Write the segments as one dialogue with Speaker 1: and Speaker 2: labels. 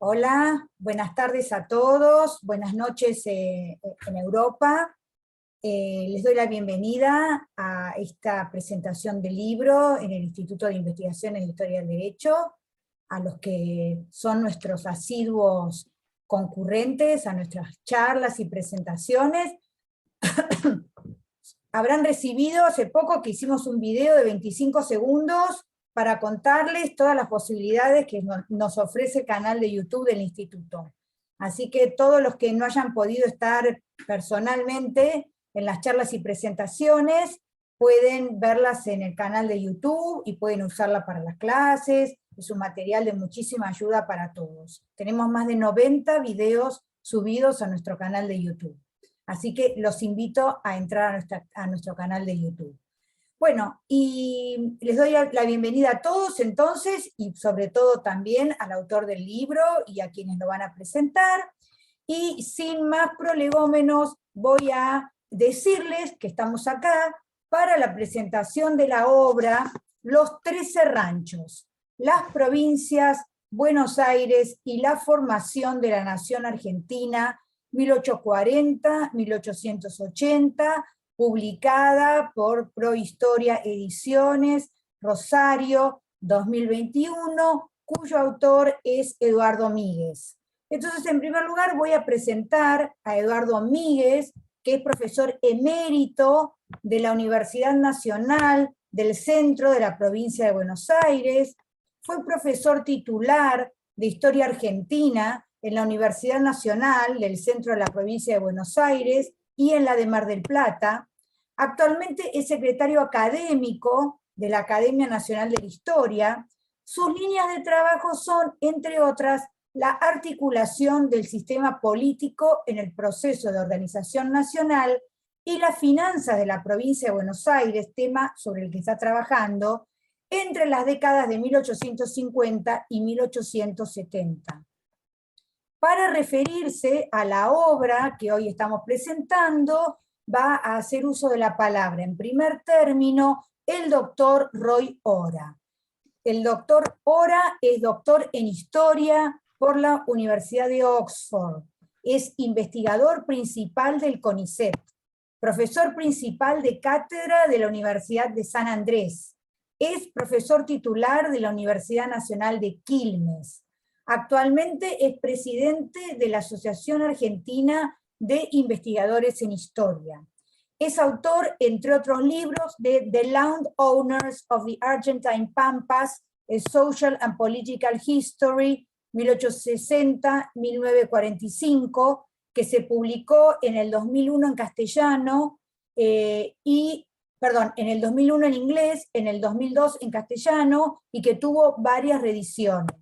Speaker 1: Hola, buenas tardes a todos, buenas noches en Europa. Les doy la bienvenida a esta presentación del libro en el Instituto de Investigaciones de Historia del Derecho, a los que son nuestros asiduos concurrentes, a nuestras charlas y presentaciones. Habrán recibido hace poco que hicimos un video de 25 segundos para contarles todas las posibilidades que nos ofrece el canal de YouTube del Instituto. Así que todos los que no hayan podido estar personalmente en las charlas y presentaciones, pueden verlas en el canal de YouTube y pueden usarla para las clases. Es un material de muchísima ayuda para todos. Tenemos más de 90 videos subidos a nuestro canal de YouTube. Así que los invito a entrar a nuestro canal de YouTube. Bueno, y les doy la bienvenida a todos entonces, y sobre todo también al autor del libro y a quienes lo van a presentar. Y sin más prolegómenos, voy a decirles que estamos acá para la presentación de la obra Los 13 Ranchos, las provincias, Buenos Aires y la formación de la nación argentina, 1840-1880, publicada por Prohistoria Ediciones, Rosario, 2021, cuyo autor es Eduardo Míguez. Entonces, en primer lugar, voy a presentar a Eduardo Míguez, que es profesor emérito de la Universidad Nacional del Centro de la Provincia de Buenos Aires, fue profesor titular de Historia Argentina en la Universidad Nacional del Centro de la Provincia de Buenos Aires y en la de Mar del Plata. Actualmente es secretario académico de la Academia Nacional de la Historia. Sus líneas de trabajo son, entre otras, la articulación del sistema político en el proceso de organización nacional y las finanzas de la provincia de Buenos Aires, tema sobre el que está trabajando, entre las décadas de 1850 y 1870. Para referirse a la obra que hoy estamos presentando, va a hacer uso de la palabra, en primer término, el doctor Roy Ora. El doctor Ora es doctor en Historia por la Universidad de Oxford. Es investigador principal del CONICET, profesor principal de cátedra de la Universidad de San Andrés. Es profesor titular de la Universidad Nacional de Quilmes. Actualmente es presidente de la Asociación Argentina de Investigadores en Historia. Es autor, entre otros libros, de The Landowners of the Argentine Pampas, A Social and Political History, 1860-1945, que se publicó en el 2001 en castellano, en el 2001 en inglés, en el 2002 en castellano, y que tuvo varias reediciones.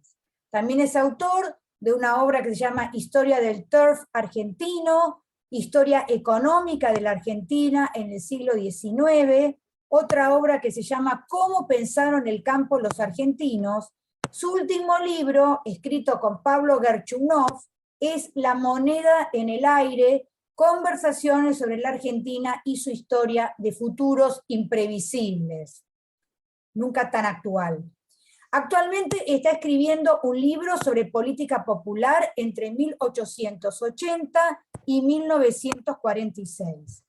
Speaker 1: También es autor de una obra que se llama Historia del Turf argentino, Historia económica de la Argentina en el siglo XIX, otra obra que se llama Cómo pensaron el campo los argentinos. Su último libro, escrito con Pablo Gerchunov, es La moneda en el aire, conversaciones sobre la Argentina y su historia de futuros imprevisibles. Nunca tan actual. Actualmente está escribiendo un libro sobre política popular entre 1880 y 1946.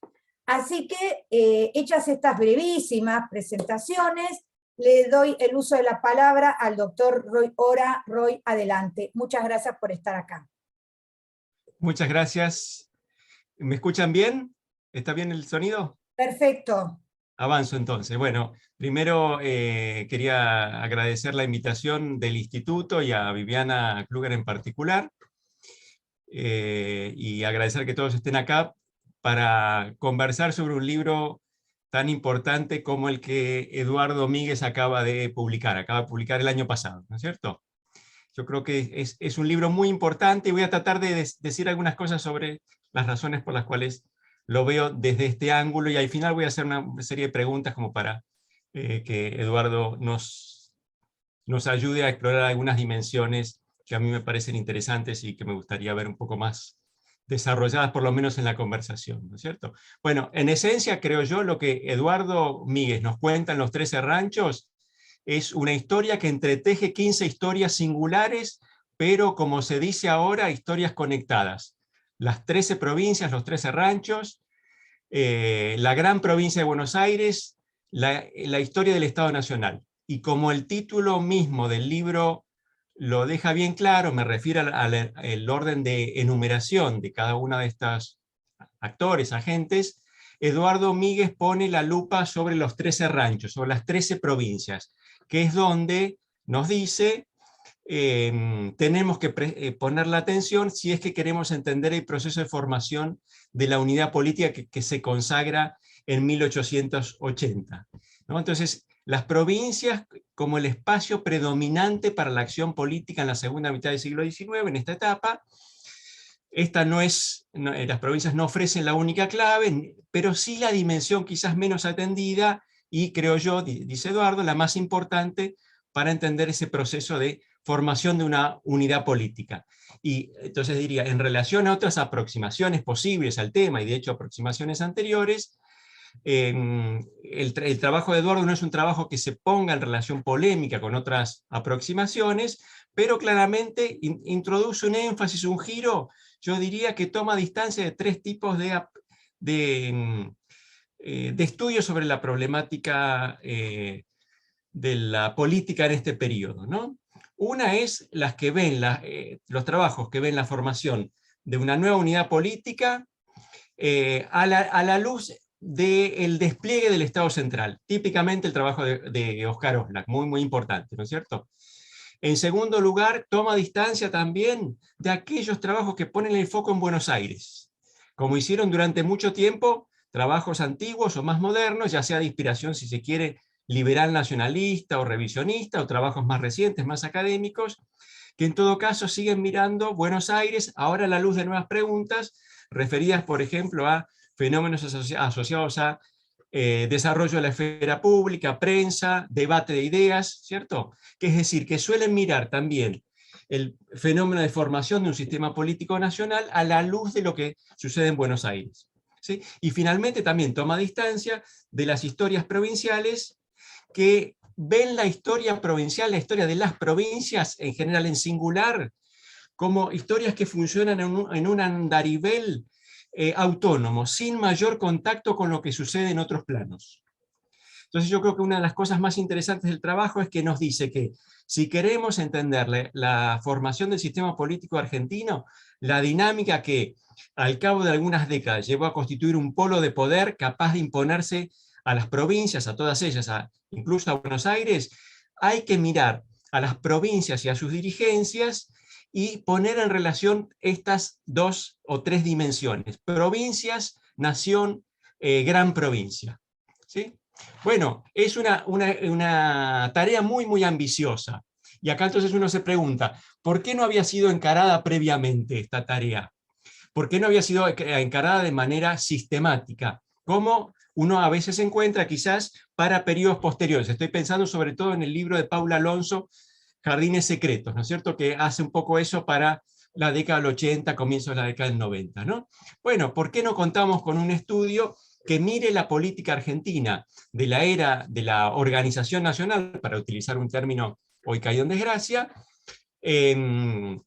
Speaker 1: Así que, hechas estas brevísimas presentaciones, le doy el uso de la palabra al doctor Roy Ora. Roy, adelante. Muchas gracias por estar acá.
Speaker 2: Muchas gracias. ¿Me escuchan bien? ¿Está bien el sonido?
Speaker 1: Perfecto.
Speaker 2: Avanzo entonces. Bueno, primero quería agradecer la invitación del Instituto y a Viviana Kluger en particular, y agradecer que todos estén acá para conversar sobre un libro tan importante como el que Eduardo Míguez acaba de publicar el año pasado, ¿no es cierto? Yo creo que es un libro muy importante y voy a tratar de decir algunas cosas sobre las razones por las cuales lo veo desde este ángulo, y al final voy a hacer una serie de preguntas como para que Eduardo nos ayude a explorar algunas dimensiones que a mí me parecen interesantes y que me gustaría ver un poco más desarrolladas, por lo menos en la conversación, ¿no es cierto? Bueno, en esencia, creo yo, lo que Eduardo Míguez nos cuenta en Los 13 Ranchos es una historia que entreteje 15 historias singulares pero como se dice ahora, historias conectadas. Las 13 provincias, los 13 ranchos, la gran provincia de Buenos Aires, la historia del Estado Nacional. Y como el título mismo del libro lo deja bien claro, me refiero al orden de enumeración de cada uno de estos actores, agentes, Eduardo Míguez pone la lupa sobre los 13 ranchos, sobre las 13 provincias, que es donde nos dice tenemos que poner la atención si es que queremos entender el proceso de formación de la unidad política que se consagra en 1880. ¿No? Entonces, las provincias como el espacio predominante para la acción política en la segunda mitad del siglo XIX, en esta etapa. Esta las provincias no ofrecen la única clave, pero sí la dimensión quizás menos atendida y, creo yo, dice Eduardo, la más importante para entender ese proceso de formación de una unidad política. Y entonces diría, en relación a otras aproximaciones posibles al tema, y de hecho aproximaciones anteriores, el trabajo de Eduardo no es un trabajo que se ponga en relación polémica con otras aproximaciones, pero claramente introduce un énfasis, un giro, yo diría que toma distancia de tres tipos de estudios sobre la problemática de la política en este periodo, ¿no? Una es las que ven los trabajos que ven la formación de una nueva unidad política a la luz del despliegue del Estado central, típicamente el trabajo de Oscar Oslak, muy, muy importante, ¿no es cierto? En segundo lugar, toma distancia también de aquellos trabajos que ponen el foco en Buenos Aires, como hicieron durante mucho tiempo trabajos antiguos o más modernos, ya sea de inspiración, si se quiere, liberal nacionalista o revisionista, o trabajos más recientes, más académicos, que en todo caso siguen mirando Buenos Aires ahora a la luz de nuevas preguntas, referidas, por ejemplo, a fenómenos asociados a desarrollo de la esfera pública, prensa, debate de ideas, ¿cierto? Que es decir, que suelen mirar también el fenómeno de formación de un sistema político nacional a la luz de lo que sucede en Buenos Aires. ¿Sí? Y finalmente también toma distancia de las historias provinciales que ven la historia provincial, la historia de las provincias, en general en singular, como historias que funcionan en un andarivel autónomo, sin mayor contacto con lo que sucede en otros planos. Entonces yo creo que una de las cosas más interesantes del trabajo es que nos dice que si queremos entender la formación del sistema político argentino, la dinámica que al cabo de algunas décadas llevó a constituir un polo de poder capaz de imponerse a las provincias, a todas ellas, incluso a Buenos Aires, hay que mirar a las provincias y a sus dirigencias y poner en relación estas dos o tres dimensiones: provincias, nación, gran provincia. ¿Sí? Bueno, es una tarea muy, muy ambiciosa. Y acá entonces uno se pregunta, ¿por qué no había sido encarada previamente esta tarea? ¿Por qué no había sido encarada de manera sistemática? Como uno a veces encuentra quizás para periodos posteriores. Estoy pensando sobre todo en el libro de Paula Alonso, Jardines Secretos, ¿no es cierto? Que hace un poco eso para la década del 80, comienzos de la década del 90, ¿no? Bueno, ¿por qué no contamos con un estudio que mire la política argentina de la era de la organización nacional, para utilizar un término hoy caído en desgracia, que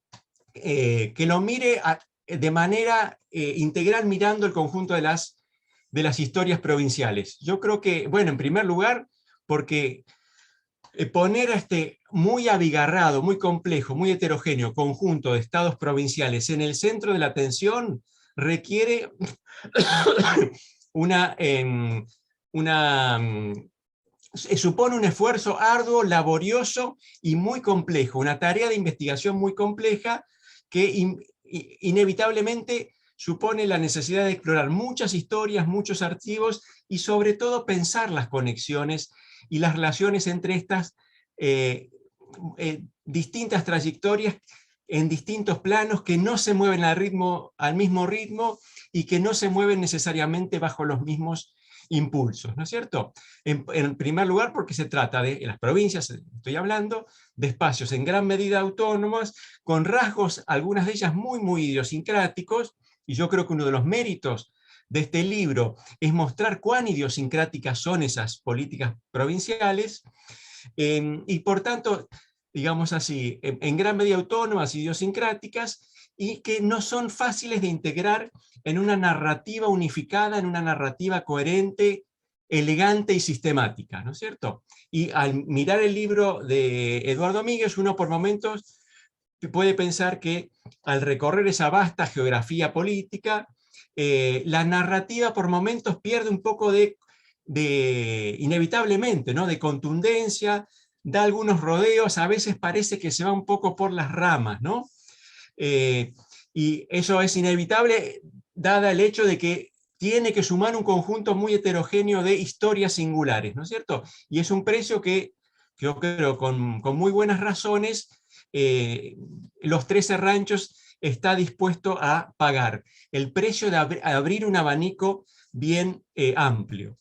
Speaker 2: lo mire de manera integral mirando el conjunto de las historias provinciales? Yo creo que, bueno, en primer lugar, porque poner a este muy abigarrado, muy complejo, muy heterogéneo conjunto de estados provinciales en el centro de la atención requiere supone un esfuerzo arduo, laborioso y muy complejo, una tarea de investigación muy compleja que inevitablemente supone la necesidad de explorar muchas historias, muchos archivos y sobre todo pensar las conexiones y las relaciones entre estas distintas trayectorias en distintos planos que no se mueven al mismo ritmo y que no se mueven necesariamente bajo los mismos impulsos, ¿no es cierto? En primer lugar, porque se trata de, en las provincias, estoy hablando, de espacios en gran medida autónomos, con rasgos, algunas de ellas muy, muy idiosincráticos, y yo creo que uno de los méritos de este libro es mostrar cuán idiosincráticas son esas políticas provinciales, y por tanto, digamos así, en gran medida autónomas, idiosincráticas, y que no son fáciles de integrar en una narrativa unificada, en una narrativa coherente, elegante y sistemática, ¿no es cierto? Y al mirar el libro de Eduardo Míguez, uno por momentos puede pensar que al recorrer esa vasta geografía política, la narrativa por momentos pierde un poco inevitablemente, ¿no? De contundencia, da algunos rodeos, a veces parece que se va un poco por las ramas, ¿no? Y eso es inevitable, dada el hecho de que tiene que sumar un conjunto muy heterogéneo de historias singulares, ¿no es cierto? Y es un precio que yo creo con muy buenas razones los 13 ranchos está dispuesto a pagar el precio de abrir un abanico bien amplio.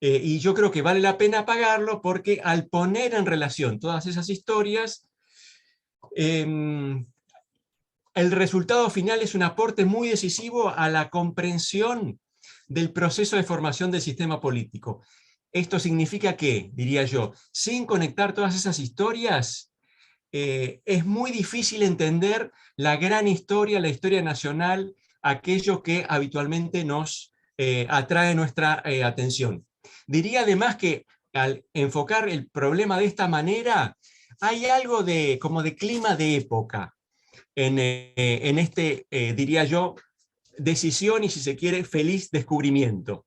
Speaker 2: Y yo creo que vale la pena pagarlo porque al poner en relación todas esas historias, el resultado final es un aporte muy decisivo a la comprensión del proceso de formación del sistema político. Esto significa que, diría yo, sin conectar todas esas historias, es muy difícil entender la gran historia, la historia nacional, aquello que habitualmente nos atrae nuestra atención. Diría además que al enfocar el problema de esta manera, hay algo como de clima de época en este, diría yo, decisión y, si se quiere, feliz descubrimiento.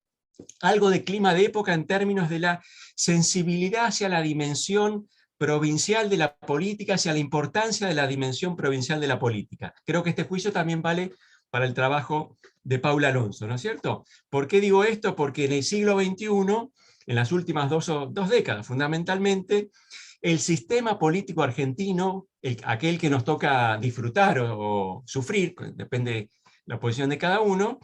Speaker 2: Algo de clima de época en términos de la sensibilidad hacia la dimensión provincial de la política, hacia la importancia de la dimensión provincial de la política. Creo que este juicio también vale para el trabajo de Paula Alonso, ¿no es cierto? ¿Por qué digo esto? Porque en el siglo XXI, en las últimas dos décadas fundamentalmente, el sistema político argentino, aquel que nos toca disfrutar o sufrir, depende de la posición de cada uno,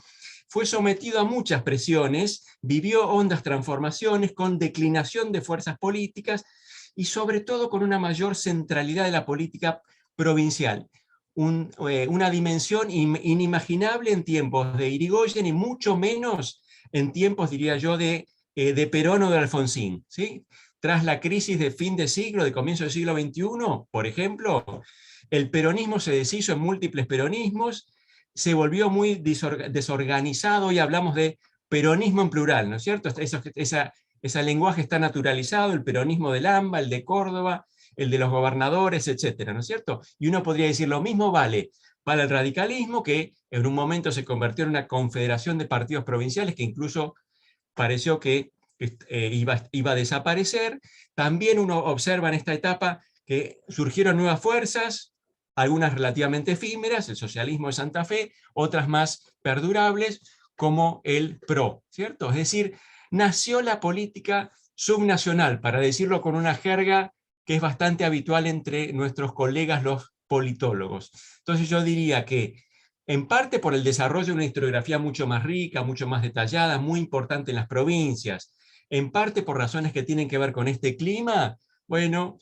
Speaker 2: fue sometido a muchas presiones, vivió hondas transformaciones con declinación de fuerzas políticas y sobre todo con una mayor centralidad de la política provincial. Una dimensión inimaginable en tiempos de Irigoyen y mucho menos en tiempos, diría yo, de Perón o de Alfonsín, ¿sí? Tras la crisis de fin de siglo, de comienzo del siglo XXI, por ejemplo, el peronismo se deshizo en múltiples peronismos, se volvió muy desorganizado y hablamos de peronismo en plural, ¿no es cierto? Ese lenguaje está naturalizado, el peronismo del AMBA, el de Córdoba, el de los gobernadores, etcétera, ¿no es cierto? Y uno podría decir lo mismo vale para el radicalismo, que en un momento se convirtió en una confederación de partidos provinciales que incluso pareció que iba a desaparecer. También uno observa en esta etapa que surgieron nuevas fuerzas, algunas relativamente efímeras, el socialismo de Santa Fe, otras más perdurables, como el PRO, ¿cierto? Es decir, nació la política subnacional, para decirlo con una jerga que es bastante habitual entre nuestros colegas los politólogos. Entonces yo diría que en parte por el desarrollo de una historiografía mucho más rica, mucho más detallada, muy importante en las provincias, en parte por razones que tienen que ver con este clima, bueno,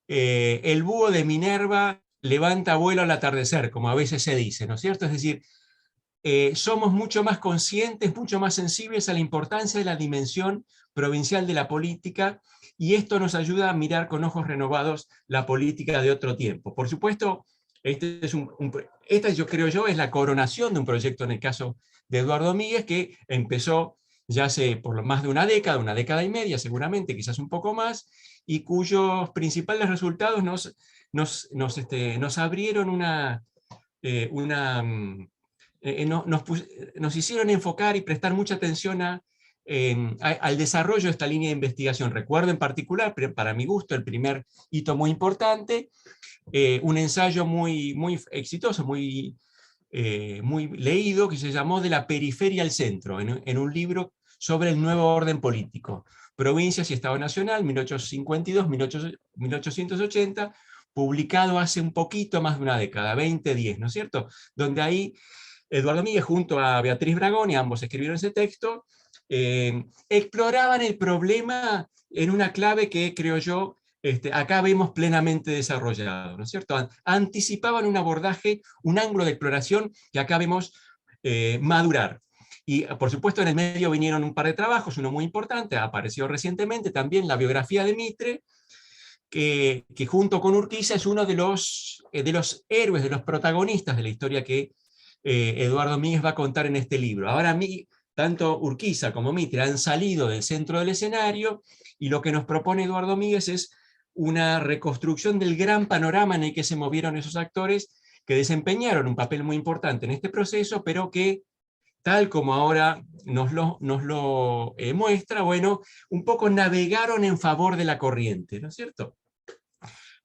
Speaker 2: el búho de Minerva levanta vuelo al atardecer, como a veces se dice, ¿no es cierto? Es decir, somos mucho más conscientes, mucho más sensibles a la importancia de la dimensión provincial de la política, y esto nos ayuda a mirar con ojos renovados la política de otro tiempo. Por supuesto, esta yo creo yo es la coronación de un proyecto en el caso de Eduardo Míguez, que empezó ya hace por más de una década y media seguramente, quizás un poco más, y cuyos principales resultados nos abrieron nos hicieron enfocar y prestar mucha atención al desarrollo de esta línea de investigación. Recuerdo en particular, para mi gusto, el primer hito muy importante, un ensayo muy exitoso, muy leído, que se llamó De la periferia al centro, en un libro sobre el nuevo orden político, Provincias y Estado Nacional, 1852-1880, publicado hace un poquito más de una década, 2010, ¿no es cierto? Donde ahí Eduardo Míguez junto a Beatriz Bragón, y ambos escribieron ese texto, exploraban el problema en una clave que, creo yo, acá vemos plenamente desarrollado, ¿no es cierto? Anticipaban un abordaje, un ángulo de exploración que acá vemos madurar. Y por supuesto en el medio vinieron un par de trabajos, uno muy importante, apareció recientemente también la biografía de Mitre, que junto con Urquiza es uno de los héroes, de los protagonistas de la historia que Eduardo Míguez va a contar en este libro. Ahora tanto Urquiza como Mitre han salido del centro del escenario, y lo que nos propone Eduardo Míguez es una reconstrucción del gran panorama en el que se movieron esos actores que desempeñaron un papel muy importante en este proceso, pero que, tal como ahora nos lo muestra, bueno, un poco navegaron en favor de la corriente, ¿no es cierto?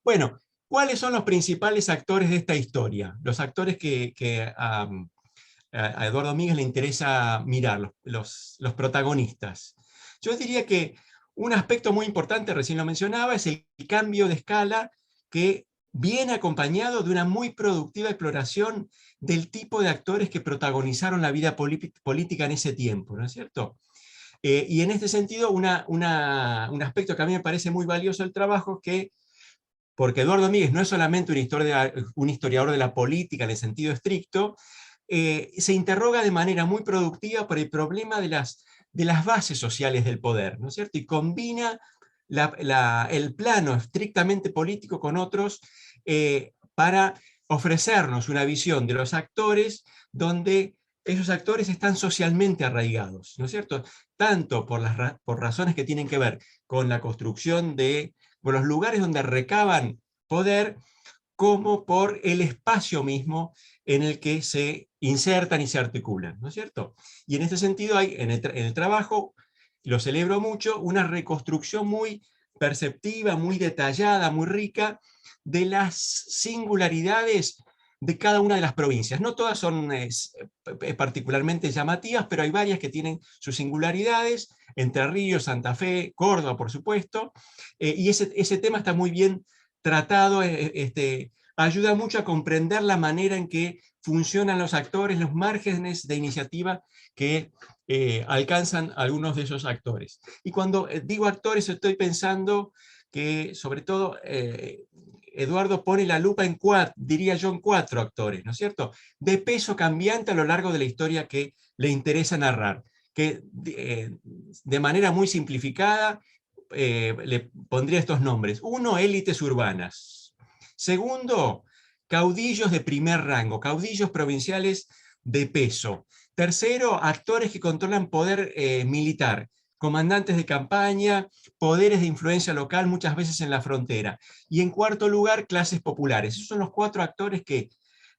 Speaker 2: Bueno, ¿cuáles son los principales actores de esta historia? Los actores que a Eduardo Míguez le interesa mirar, los protagonistas. Yo diría que un aspecto muy importante, recién lo mencionaba, es el cambio de escala que viene acompañado de una muy productiva exploración del tipo de actores que protagonizaron la vida política en ese tiempo, ¿no es cierto? Y en este sentido, un aspecto que a mí me parece muy valioso del trabajo es que, porque Eduardo Míguez no es solamente un historiador de la política en el sentido estricto, se interroga de manera muy productiva por el problema de las bases sociales del poder, ¿no es cierto? Y combina el plano estrictamente político con otros para ofrecernos una visión de los actores donde esos actores están socialmente arraigados, ¿no es cierto? Tanto por razones que tienen que ver con la construcción de los lugares donde recaban poder, como por el espacio mismo en el que se insertan y se articulan, ¿no es cierto? Y en ese sentido hay en el trabajo, lo celebro mucho, una reconstrucción muy perceptiva, muy detallada, muy rica, de las singularidades de cada una de las provincias. No todas son particularmente llamativas, pero hay varias que tienen sus singularidades: Entre Ríos, Santa Fe, Córdoba, por supuesto, y ese tema está muy bien tratado, ayuda mucho a comprender la manera en que funcionan los actores, los márgenes de iniciativa que alcanzan algunos de esos actores. Y cuando digo actores, estoy pensando que, sobre todo, Eduardo pone la lupa en diría yo, en 4 actores, ¿no es cierto?, de peso cambiante a lo largo de la historia que le interesa narrar, que de manera muy simplificada le pondría estos nombres. 1, élites urbanas. Segundo, caudillos de primer rango, caudillos provinciales de peso. Tercero, actores que controlan poder militar, comandantes de campaña, poderes de influencia local, muchas veces en la frontera. Y en cuarto lugar, clases populares. Esos son los 4 actores que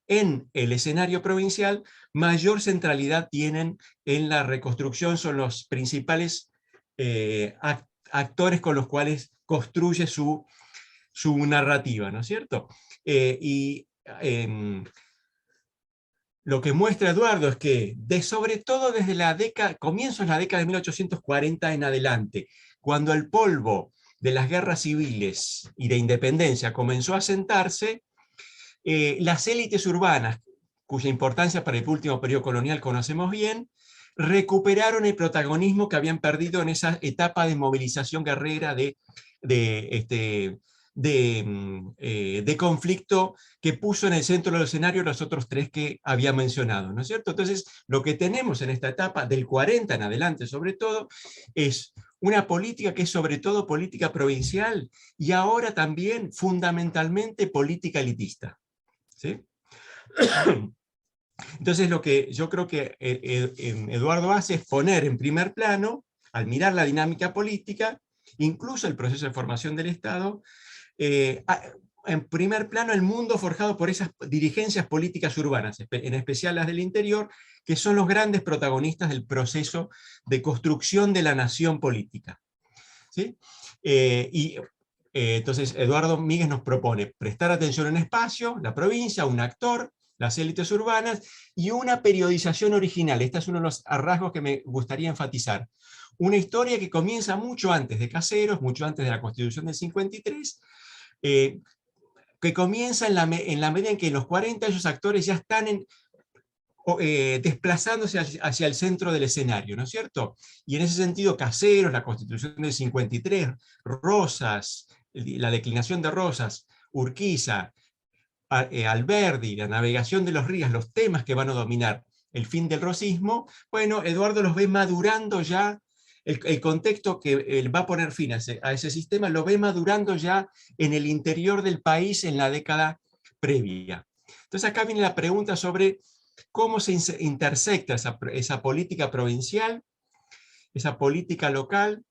Speaker 2: en el escenario provincial mayor centralidad tienen en la reconstrucción, son los principales actores con los cuales construye su narrativa, ¿no es cierto? Lo que muestra Eduardo es que, sobre todo desde comienzos de la década de 1840 en adelante, cuando el polvo de las guerras civiles y de independencia comenzó a sentarse, las élites urbanas, cuya importancia para el último periodo colonial conocemos bien, recuperaron el protagonismo que habían perdido en esa etapa de movilización guerrera de conflicto que puso en el centro del escenario los otros 3 que había mencionado, ¿no es cierto? Entonces, lo que tenemos en esta etapa, del 40 en adelante sobre todo, es una política que es sobre todo política provincial y ahora también fundamentalmente política elitista, ¿sí? Entonces, lo que yo creo que Eduardo hace es poner en primer plano, al mirar la dinámica política, incluso el proceso de formación del Estado, en primer plano el mundo forjado por esas dirigencias políticas urbanas, en especial las del interior, que son los grandes protagonistas del proceso de construcción de la nación política, ¿sí? Entonces Eduardo Míguez nos propone prestar atención a un espacio, la provincia, un actor, las élites urbanas, y una periodización original. Este es uno de los rasgos que me gustaría enfatizar. Una historia que comienza mucho antes de Caseros, mucho antes de la Constitución del 53, que comienza en la medida en que en los 40 esos actores ya están desplazándose hacia el centro del escenario, ¿no es cierto? Y en ese sentido, Caseros, la Constitución del 53, Rosas, la declinación de Rosas, Urquiza, Alberdi, la navegación de los ríos, los temas que van a dominar el fin del rosismo, bueno, Eduardo los ve madurando ya el contexto que va a poner fin a ese sistema lo ve madurando ya en el interior del país en la década previa. Entonces acá viene la pregunta sobre cómo se intersecta esa política provincial, esa política local,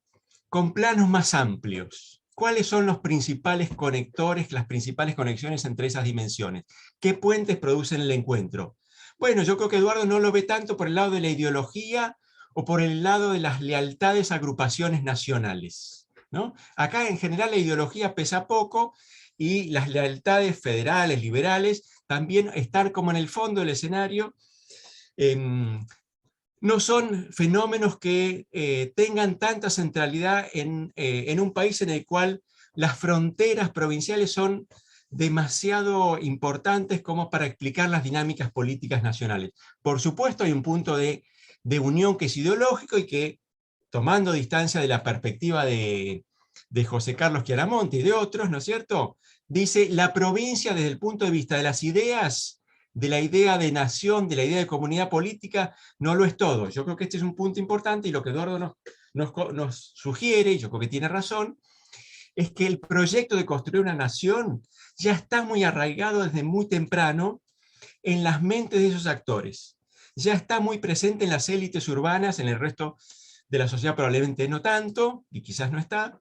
Speaker 2: con planos más amplios. ¿Cuáles son los principales conectores, las principales conexiones entre esas dimensiones? ¿Qué puentes producen el encuentro? Bueno, yo creo que Eduardo no lo ve tanto por el lado de la ideología o por el lado de las lealtades a agrupaciones nacionales, ¿no? Acá en general la ideología pesa poco y las lealtades federales, liberales, también están como en el fondo del escenario. No son fenómenos que tengan tanta centralidad en un país en el cual las fronteras provinciales son demasiado importantes como para explicar las dinámicas políticas nacionales. Por supuesto hay un punto de unión que es ideológico y que, tomando distancia de la perspectiva de José Carlos Chiaramonte y de otros, ¿no es cierto?, dice la provincia desde el punto de vista de las ideas, de la idea de nación, de la idea de comunidad política, no lo es todo. Yo creo que este es un punto importante y lo que Eduardo nos sugiere, y yo creo que tiene razón, es que el proyecto de construir una nación ya está muy arraigado desde muy temprano en las mentes de esos actores. Ya está muy presente en las élites urbanas, en el resto de la sociedad probablemente no tanto, y quizás no está,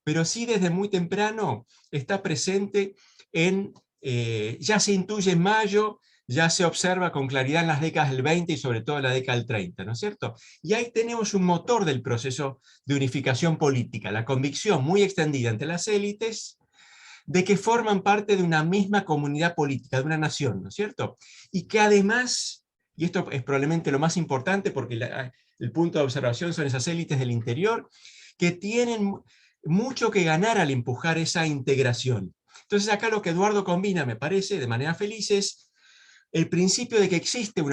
Speaker 2: pero sí desde muy temprano está presente en, ya se intuye en Mayo, ya se observa con claridad en las décadas del 20 y sobre todo en la década del 30, ¿no es cierto? Y ahí tenemos un motor del proceso de unificación política, la convicción muy extendida entre las élites de que forman parte de una misma comunidad política, de una nación, ¿no es cierto? Y que además, y esto es probablemente lo más importante porque el punto de observación son esas élites del interior, que tienen mucho que ganar al empujar esa integración. Entonces acá lo que Eduardo combina, me parece, de manera feliz, es el principio de que existe un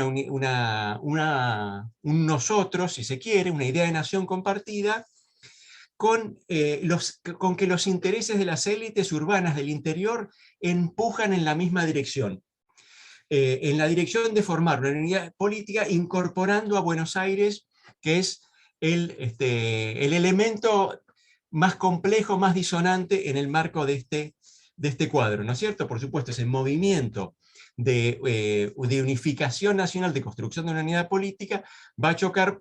Speaker 2: nosotros, si se quiere, una idea de nación compartida, con que los intereses de las élites urbanas del interior empujan en la misma dirección, en la dirección de formar una unidad política incorporando a Buenos Aires, que es el elemento más complejo, más disonante en el marco de este cuadro, ¿no es cierto? Por supuesto, ese movimiento de unificación nacional, de construcción de una unidad política, va a chocar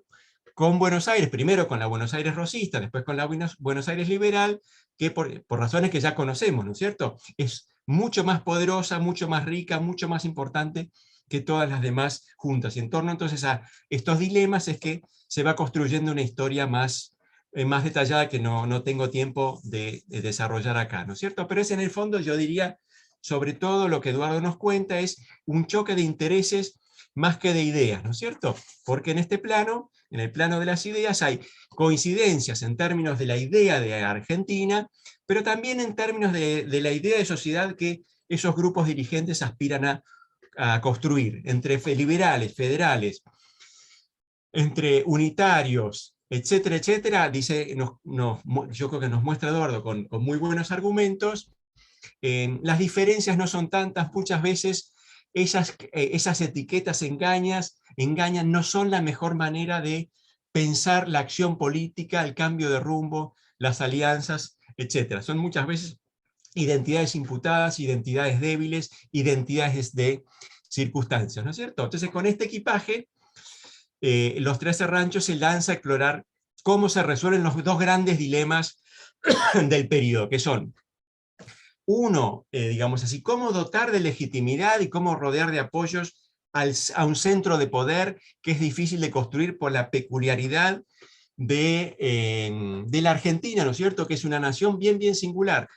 Speaker 2: con Buenos Aires, primero con la Buenos Aires rosista, después con la Buenos Aires liberal, que por razones que ya conocemos, ¿no es cierto? Es mucho más poderosa, mucho más rica, mucho más importante que todas las demás juntas. Y en torno entonces a estos dilemas es que se va construyendo una historia más detallada que no tengo tiempo de desarrollar acá, ¿no es cierto? Pero es en el fondo, yo diría, sobre todo lo que Eduardo nos cuenta es un choque de intereses más que de ideas, ¿no es cierto? Porque en este plano, en el plano de las ideas, hay coincidencias en términos de la idea de Argentina, pero también en términos de la idea de sociedad que esos grupos dirigentes aspiran a construir, entre liberales, federales, entre unitarios, etcétera, etcétera. Dice, yo creo que nos muestra Eduardo con muy buenos argumentos. Las diferencias no son tantas, muchas veces esas etiquetas engañan, no son la mejor manera de pensar la acción política, el cambio de rumbo, las alianzas, etc. Son muchas veces identidades imputadas, identidades débiles, identidades de circunstancias, ¿no es cierto? Entonces con este equipaje, los 13 ranchos se lanza a explorar cómo se resuelven los dos grandes dilemas del periodo, que son uno, digamos así, cómo dotar de legitimidad y cómo rodear de apoyos a un centro de poder que es difícil de construir por la peculiaridad de la Argentina, ¿no es cierto? Que es una nación bien, bien singular.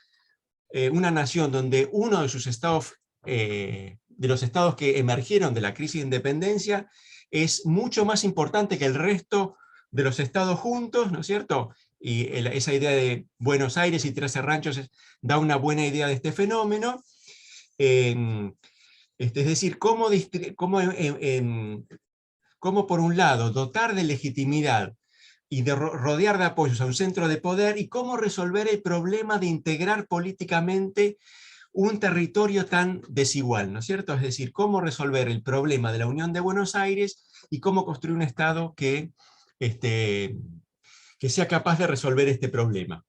Speaker 2: Una nación donde uno de sus estados, de los estados que emergieron de la crisis de independencia, es mucho más importante que el resto de los estados juntos, ¿no es cierto? Y esa idea de Buenos Aires y 13 ranchos da una buena idea de este fenómeno. Es decir, cómo por un lado dotar de legitimidad y de rodear de apoyos a un centro de poder, y cómo resolver el problema de integrar políticamente un territorio tan desigual, ¿no es cierto? Es decir, cómo resolver el problema de la Unión de Buenos Aires y cómo construir un Estado que que sea capaz de resolver este problema.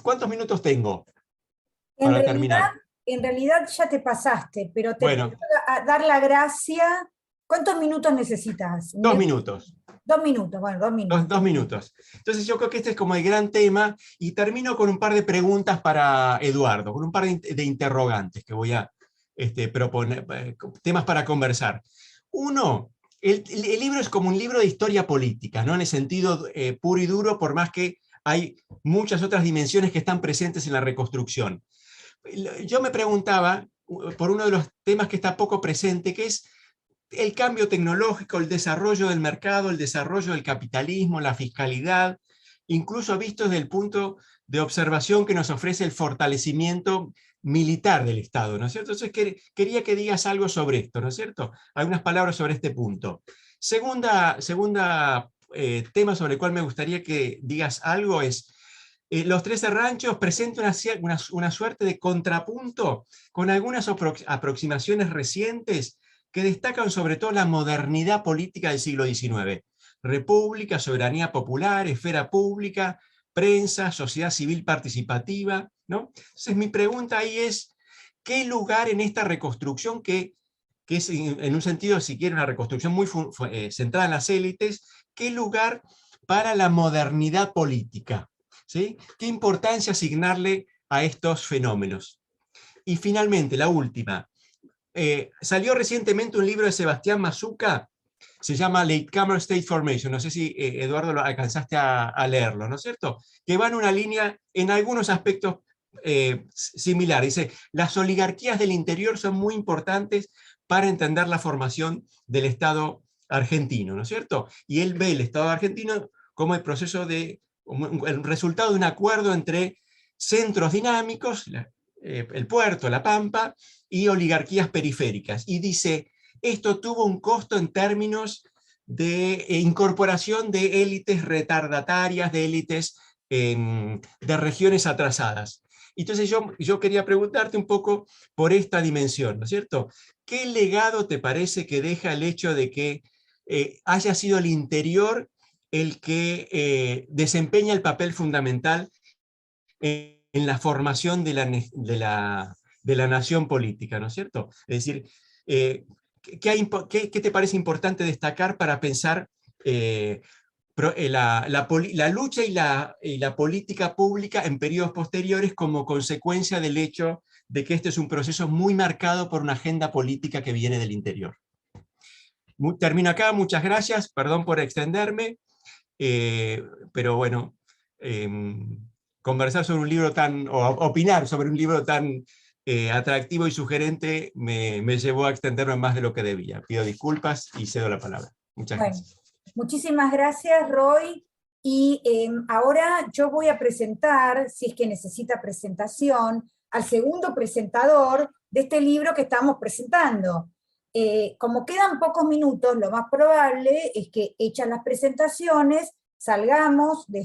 Speaker 2: ¿Cuántos minutos tengo para terminar?
Speaker 1: En realidad ya te pasaste, pero te
Speaker 2: Bueno,
Speaker 1: puedo dar la gracia. ¿Cuántos minutos necesitas?
Speaker 2: 2 minutos.
Speaker 1: 2 minutos, bueno, 2 minutos.
Speaker 2: 2 minutos. Entonces yo creo que este es como el gran tema, y termino con un par de preguntas para Eduardo, con un par de interrogantes que voy a proponer, temas para conversar. Uno, el libro es como un libro de historia política, ¿no? En el sentido puro y duro, por más que hay muchas otras dimensiones que están presentes en la reconstrucción. Yo me preguntaba por uno de los temas que está poco presente, que es el cambio tecnológico, el desarrollo del mercado, el desarrollo del capitalismo, la fiscalidad, incluso visto desde el punto de observación que nos ofrece el fortalecimiento militar del Estado, ¿no es cierto? Entonces quería que digas algo sobre esto, ¿no es cierto? Algunas palabras sobre este punto. Segunda tema sobre el cual me gustaría que digas algo es, Los 13 Ranchos presenta una suerte de contrapunto con algunas aproximaciones recientes que destacan sobre todo la modernidad política del siglo XIX. República, soberanía popular, esfera pública, prensa, sociedad civil participativa, ¿no? Entonces mi pregunta ahí es, ¿qué lugar en esta reconstrucción que es en un sentido, si quiere, una reconstrucción muy centrada en las élites, qué lugar para la modernidad política? ¿Sí? ¿Qué importancia asignarle a estos fenómenos? Y finalmente, la última. Salió recientemente un libro de Sebastián Mazuca, se llama Latecomer State Formation, no sé si Eduardo lo alcanzaste a leerlo, ¿no es cierto? Que va en una línea, en algunos aspectos similar. Dice, las oligarquías del interior son muy importantes para entender la formación del Estado argentino, ¿no es cierto? Y él ve el Estado argentino como el proceso como el resultado de un acuerdo entre centros dinámicos, el puerto, la Pampa, y oligarquías periféricas. Y dice, esto tuvo un costo en términos de incorporación de élites retardatarias, de élites de regiones atrasadas. Entonces yo quería preguntarte un poco por esta dimensión, ¿no es cierto? ¿Qué legado te parece que deja el hecho de que haya sido el interior el que desempeña el papel fundamental en la formación de la nación política, ¿no es cierto? Es decir, ¿qué te parece importante destacar para pensar la lucha y la política pública en periodos posteriores como consecuencia del hecho de que este es un proceso muy marcado por una agenda política que viene del interior? Termino acá, muchas gracias, perdón por extenderme, pero bueno, conversar sobre un libro o opinar sobre un libro tan atractivo y sugerente me llevó a extenderme más de lo que debía. Pido disculpas y cedo la palabra. Muchas gracias.
Speaker 1: Muchísimas gracias, Roy. Y ahora yo voy a presentar, si es que necesita presentación, al segundo presentador de este libro que estamos presentando. Como quedan pocos minutos, lo más probable es que, hechas las presentaciones, salgamos de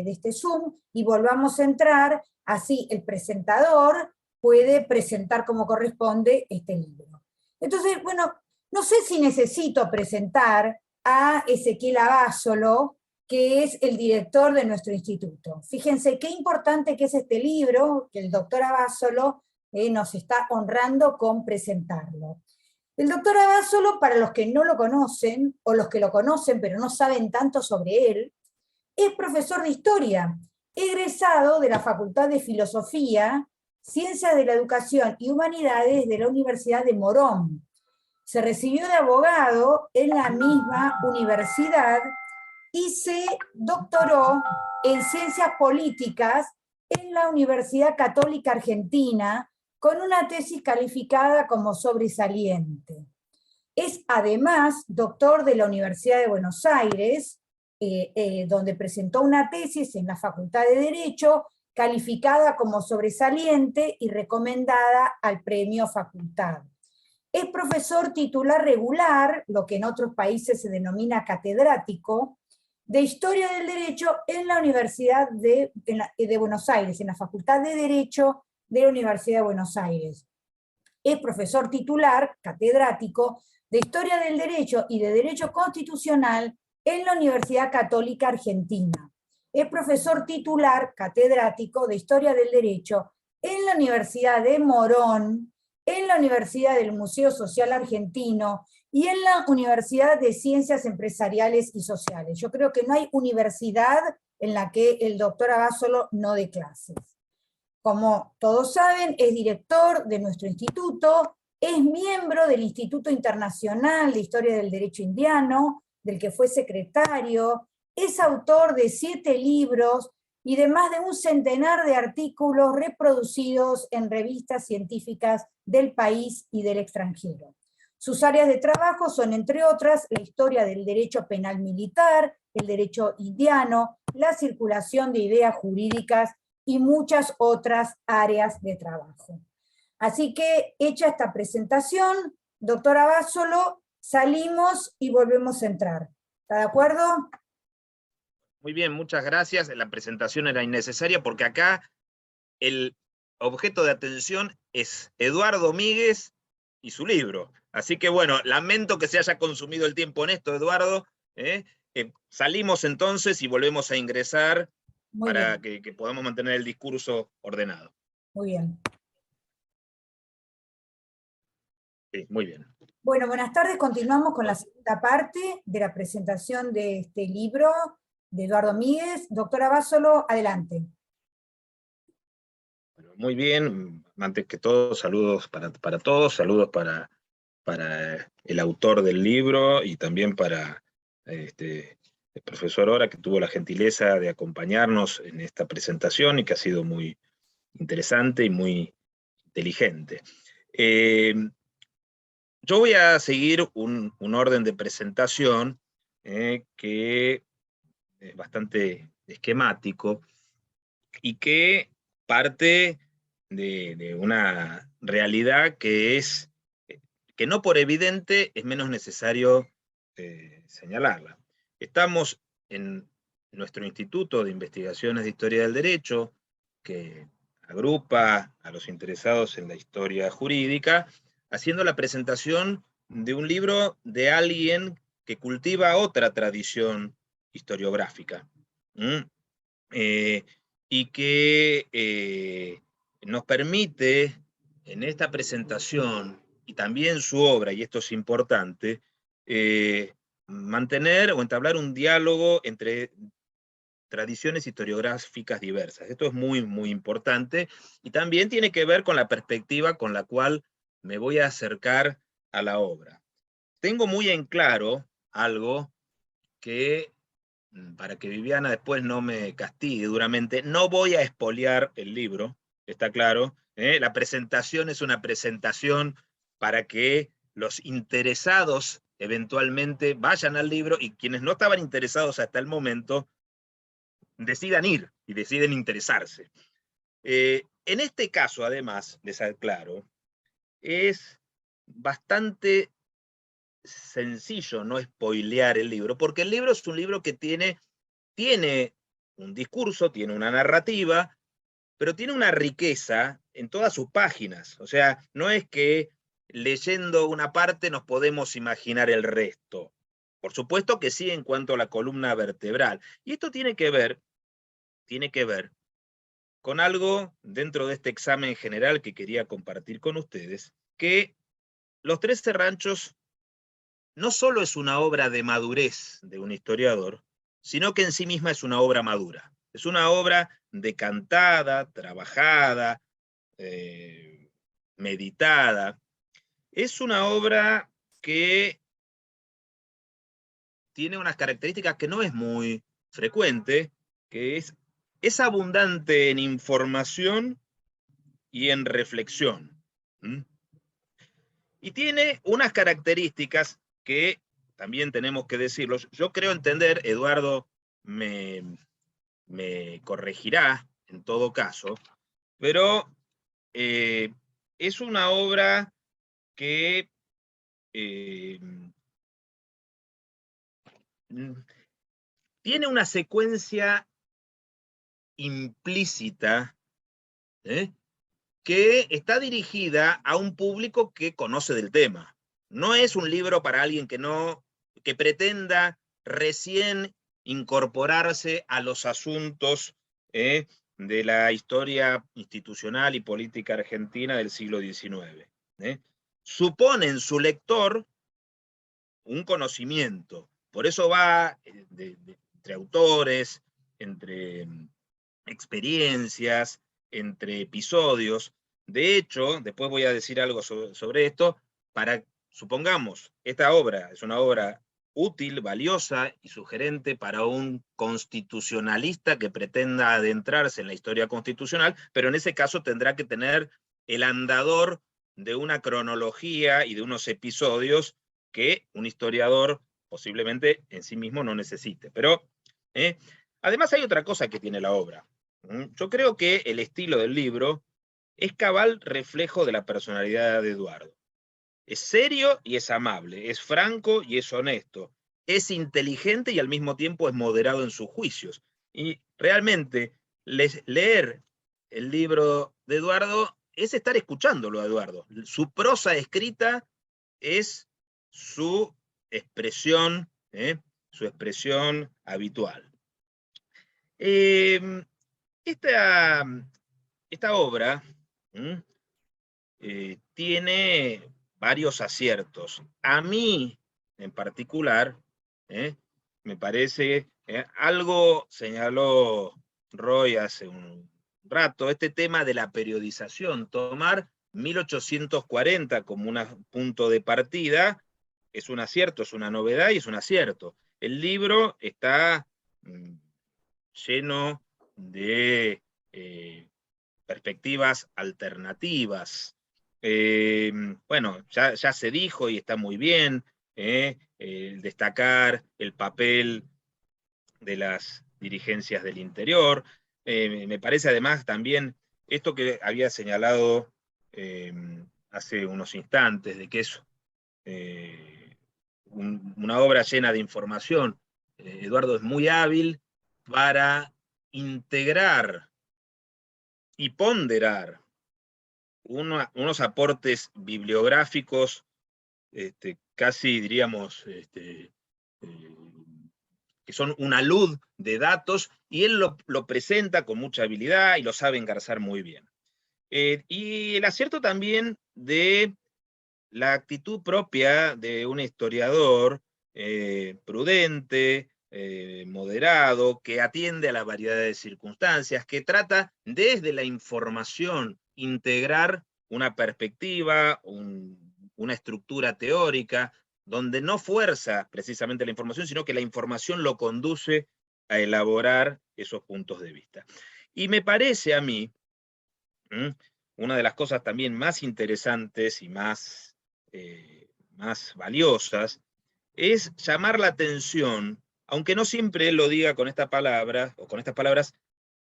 Speaker 1: este Zoom y volvamos a entrar, así el presentador puede presentar como corresponde este libro. Entonces, bueno, no sé si necesito presentar a Ezequiel Abasolo, que es el director de nuestro instituto. Fíjense qué importante que es este libro, que el doctor Abasolo nos está honrando con presentarlo. El doctor Abasolo, para los que no lo conocen, o los que lo conocen pero no saben tanto sobre él, es profesor de historia, egresado de la Facultad de Filosofía, Ciencias de la Educación y Humanidades de la Universidad de Morón. Se recibió de abogado en la misma universidad y se doctoró en Ciencias Políticas en la Universidad Católica Argentina, con una tesis calificada como sobresaliente. Es además doctor de la Universidad de Buenos Aires, donde presentó una tesis en la Facultad de Derecho, calificada como sobresaliente y recomendada al premio Facultad. Es profesor titular regular, lo que en otros países se denomina catedrático, de Historia del Derecho en la Universidad de Buenos Aires, en la Facultad de Derecho de la Universidad de Buenos Aires. Es profesor titular, catedrático, de Historia del Derecho y de Derecho Constitucional en la Universidad Católica Argentina. Es profesor titular catedrático de Historia del Derecho en la Universidad de Morón, en la Universidad del Museo Social Argentino y en la Universidad de Ciencias Empresariales y Sociales. Yo creo que no hay universidad en la que el doctor Abasolo no dé clases. Como todos saben, es director de nuestro instituto, es miembro del Instituto Internacional de Historia del Derecho Indiano, del que fue secretario, es autor de 7 libros y de más de un centenar de artículos reproducidos en revistas científicas del país y del extranjero. Sus áreas de trabajo son, entre otras, la historia del derecho penal militar, el derecho indiano, la circulación de ideas jurídicas y muchas otras áreas de trabajo. Así que, hecha esta presentación, doctora Abasolo, salimos y volvemos a entrar. ¿Está de acuerdo?
Speaker 3: Muy bien, muchas gracias. La presentación era innecesaria porque acá el objeto de atención es Eduardo Míguez y su libro. Así que bueno, lamento que se haya consumido el tiempo en esto, Eduardo. Salimos entonces y volvemos a ingresar para que podamos mantener el discurso ordenado.
Speaker 1: Muy bien.
Speaker 3: Sí, muy bien.
Speaker 1: Bueno, buenas tardes. Continuamos con la segunda parte de la presentación de este libro de Eduardo Míguez. Doctora Abasolo, adelante.
Speaker 3: Bueno, muy bien. Antes que todo, saludos para todos, saludos para el autor del libro y también para el profesor Ora, que tuvo la gentileza de acompañarnos en esta presentación y que ha sido muy interesante y muy inteligente. Yo voy a seguir un orden de presentación que es bastante esquemático y que parte de una realidad que es que no por evidente es menos necesario señalarla. Estamos en nuestro Instituto de Investigaciones de Historia del Derecho, que agrupa a los interesados en la historia jurídica, haciendo la presentación de un libro de alguien que cultiva otra tradición historiográfica. Y que nos permite en esta presentación y también su obra, y esto es importante, mantener o entablar un diálogo entre tradiciones historiográficas diversas. Esto es muy, muy importante y también tiene que ver con la perspectiva con la cual me voy a acercar a la obra. Tengo muy en claro algo que, para que Viviana después no me castigue duramente, no voy a espoliar el libro, está claro. La presentación es una presentación para que los interesados eventualmente vayan al libro y quienes no estaban interesados hasta el momento decidan ir y deciden interesarse. En este caso, además, les aclaro, es bastante sencillo no spoilear el libro, porque el libro es un libro que tiene un discurso, tiene una narrativa, pero tiene una riqueza en todas sus páginas. O sea, no es que leyendo una parte nos podemos imaginar el resto. Por supuesto que sí en cuanto a la columna vertebral. Y esto tiene que ver con algo dentro de este examen general que quería compartir con ustedes, que Los 13 Ranchos no solo es una obra de madurez de un historiador, sino que en sí misma es una obra madura. Es una obra decantada, trabajada, meditada. Es una obra que tiene unas características que no es muy frecuente, que es abundante en información y en reflexión. Y tiene unas características que también tenemos que decirlo. Yo creo entender, Eduardo me corregirá en todo caso, pero es una obra que tiene una secuencia implícita que está dirigida a un público que conoce del tema. No es un libro para alguien que pretenda recién incorporarse a los asuntos de la historia institucional y política argentina del siglo XIX. Supone en su lector un conocimiento. Por eso va entre autores, entre experiencias, entre episodios. De hecho, después voy a decir algo sobre esto, supongamos, esta obra es una obra útil, valiosa y sugerente para un constitucionalista que pretenda adentrarse en la historia constitucional, pero en ese caso tendrá que tener el andador de una cronología y de unos episodios que un historiador posiblemente en sí mismo no necesite. Pero además hay otra cosa que tiene la obra. Yo creo que el estilo del libro es cabal reflejo de la personalidad de Eduardo. Es serio y es amable, es franco y es honesto, es inteligente y al mismo tiempo es moderado en sus juicios. Y realmente leer el libro de Eduardo es estar escuchándolo a Eduardo. Su prosa escrita es su expresión habitual. Esta obra tiene varios aciertos. A mí, en particular, me parece, algo señaló Roy hace un rato, este tema de la periodización, tomar 1840 como un punto de partida, es un acierto, es una novedad y es un acierto. El libro está lleno de perspectivas alternativas. Bueno, ya se dijo y está muy bien, destacar el papel de las dirigencias del interior. Me parece además también esto que había señalado hace unos instantes, de que es una obra llena de información. Eduardo es muy hábil para integrar y ponderar unos aportes bibliográficos, casi diríamos, que son una luz de datos, y él lo presenta con mucha habilidad y lo sabe engarzar muy bien. Y el acierto también de la actitud propia de un historiador prudente, moderado, que atiende a la variedad de circunstancias, que trata desde la información integrar una perspectiva, una estructura teórica, donde no fuerza precisamente la información, sino que la información lo conduce a elaborar esos puntos de vista. Y me parece a mí, una de las cosas también más interesantes y más valiosas, es llamar la atención, aunque no siempre él lo diga con esta palabra, o con estas palabras,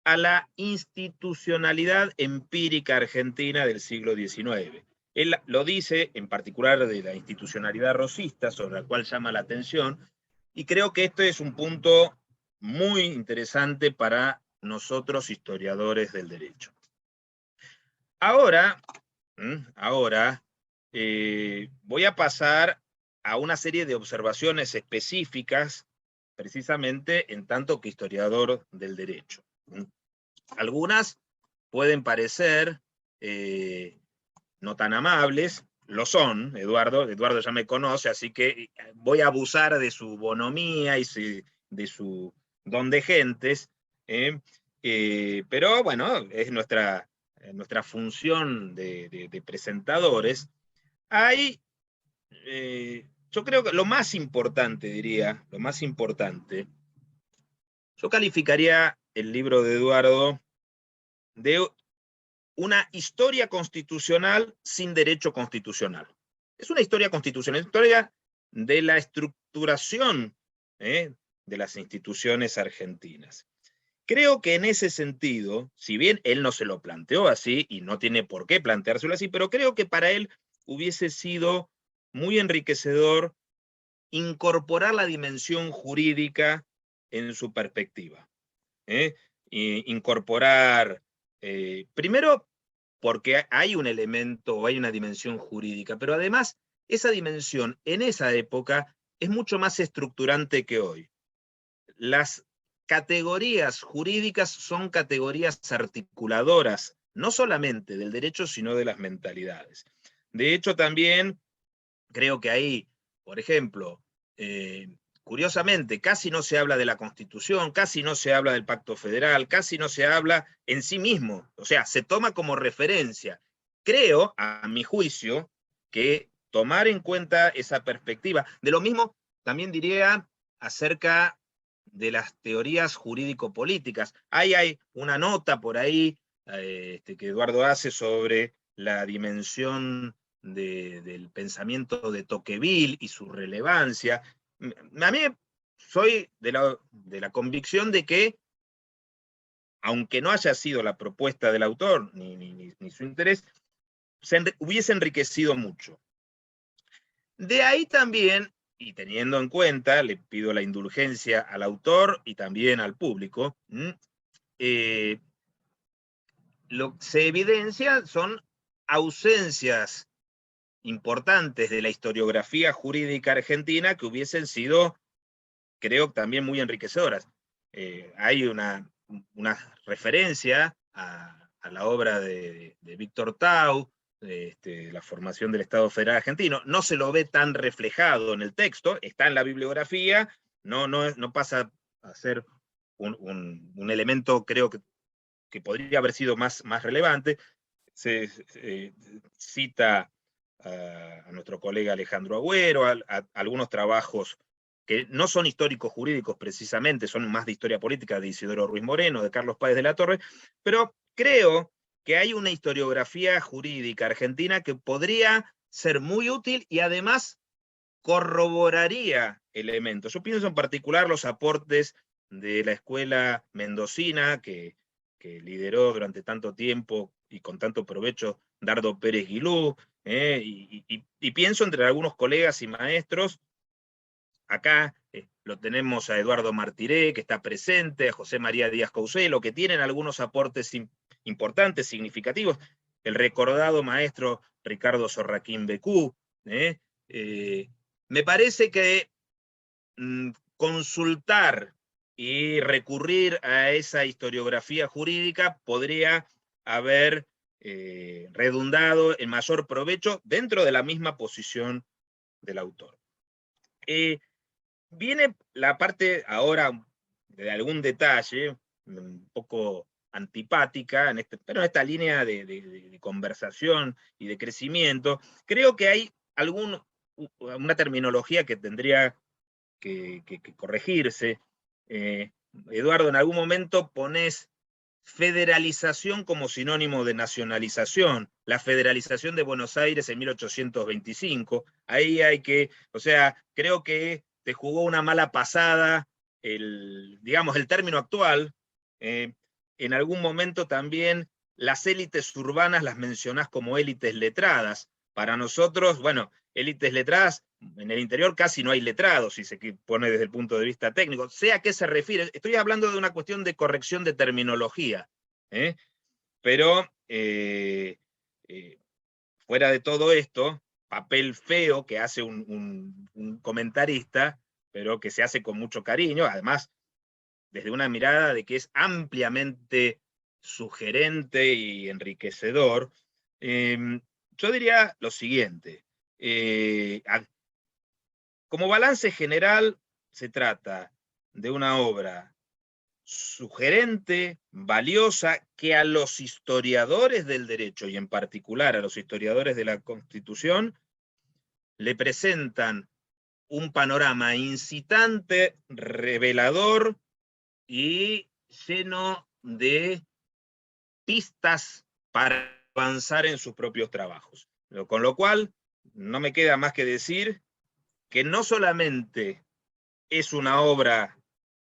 Speaker 3: a la institucionalidad empírica argentina del siglo XIX. Él lo dice, en particular de la institucionalidad rosista, sobre la cual llama la atención, y creo que este es un punto muy interesante para nosotros historiadores del derecho. Ahora voy a pasar a una serie de observaciones específicas, precisamente en tanto que historiador del derecho. Algunas pueden parecer no tan amables, lo son, Eduardo ya me conoce, así que voy a abusar de su bonomía y de su don de gentes, pero bueno, es nuestra función de presentadores. Hay, yo creo que lo más importante, yo calificaría el libro de Eduardo de una historia constitucional sin derecho constitucional. Es una historia constitucional, es una historia de la estructuración de las instituciones argentinas. Creo que en ese sentido, si bien él no se lo planteó así, y no tiene por qué planteárselo así, pero creo que para él hubiese sido muy enriquecedor incorporar la dimensión jurídica en su perspectiva. Incorporar, primero, porque hay un elemento o hay una dimensión jurídica, pero además esa dimensión en esa época es mucho más estructurante que hoy. Las categorías jurídicas son categorías articuladoras, no solamente del derecho, sino de las mentalidades. De hecho, también creo que ahí, por ejemplo, curiosamente, casi no se habla de la Constitución, casi no se habla del Pacto Federal, casi no se habla en sí mismo, o sea, se toma como referencia. Creo, a mi juicio, que tomar en cuenta esa perspectiva, de lo mismo, también diría acerca de las teorías jurídico-políticas. Hay una nota por ahí que Eduardo hace sobre la dimensión del pensamiento de Tocqueville y su relevancia. A mí soy de la convicción de que, aunque no haya sido la propuesta del autor, ni su interés, hubiese enriquecido mucho. De ahí también, y teniendo en cuenta, le pido la indulgencia al autor y también al público, lo que se evidencia son ausencias importantes de la historiografía jurídica argentina que hubiesen sido, creo, también muy enriquecedoras. Hay una referencia a la obra de Víctor Tau, la formación del Estado Federal Argentino. No se lo ve tan reflejado en el texto, está en la bibliografía, no pasa a ser un elemento, creo que podría haber sido más relevante. Se cita a nuestro colega Alejandro Agüero, a algunos trabajos que no son históricos jurídicos precisamente, son más de historia política, de Isidoro Ruiz Moreno, de Carlos Páez de la Torre, pero creo que hay una historiografía jurídica argentina que podría ser muy útil y además corroboraría elementos. Yo pienso en particular los aportes de la escuela mendocina que lideró durante tanto tiempo y con tanto provecho Dardo Pérez Guilú, y pienso entre algunos colegas y maestros. Acá lo tenemos a Eduardo Martiré, que está presente, a José María Díaz Couselo, que tienen algunos aportes importantes, significativos. El recordado maestro Ricardo Sorraquín Becú. Me parece que consultar y recurrir a esa historiografía jurídica podría haber redundado en mayor provecho dentro de la misma posición del autor. Viene la parte ahora de algún detalle, un poco antipática, pero en esta línea de conversación y de crecimiento. Creo que hay una terminología que tendría que corregirse. Eduardo, en algún momento pones federalización como sinónimo de nacionalización, la federalización de Buenos Aires en 1825, ahí o sea, creo que te jugó una mala pasada digamos, el término actual. En algún momento también las élites urbanas las mencionás como élites letradas. Para nosotros, bueno, élites letradas, en el interior casi no hay letrados, si se pone desde el punto de vista técnico. Sé a qué se refiere, estoy hablando de una cuestión de corrección de terminología. Pero fuera de todo esto, papel feo que hace un comentarista, pero que se hace con mucho cariño, además desde una mirada de que es ampliamente sugerente y enriquecedor. Yo diría lo siguiente, como balance general se trata de una obra sugerente, valiosa, que a los historiadores del derecho, y en particular a los historiadores de la Constitución, le presentan un panorama incitante, revelador y lleno de pistas para avanzar en sus propios trabajos. Con lo cual, no me queda más que decir que no solamente es una obra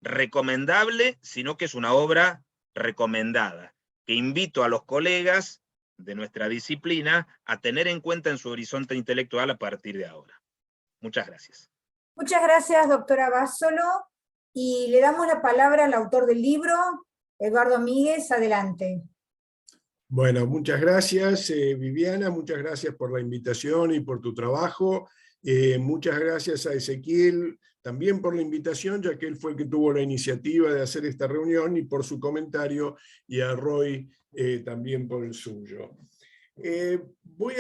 Speaker 3: recomendable, sino que es una obra recomendada, que invito a los colegas de nuestra disciplina a tener en cuenta en su horizonte intelectual a partir de ahora. Muchas gracias.
Speaker 1: Muchas gracias, doctora Bássolo, y le damos la palabra al autor del libro, Eduardo Míguez. Adelante.
Speaker 4: Bueno, muchas gracias, Viviana, muchas gracias por la invitación y por tu trabajo. Muchas gracias a Ezequiel también por la invitación, ya que él fue el que tuvo la iniciativa de hacer esta reunión, y por su comentario, y a Roy también por el suyo. Voy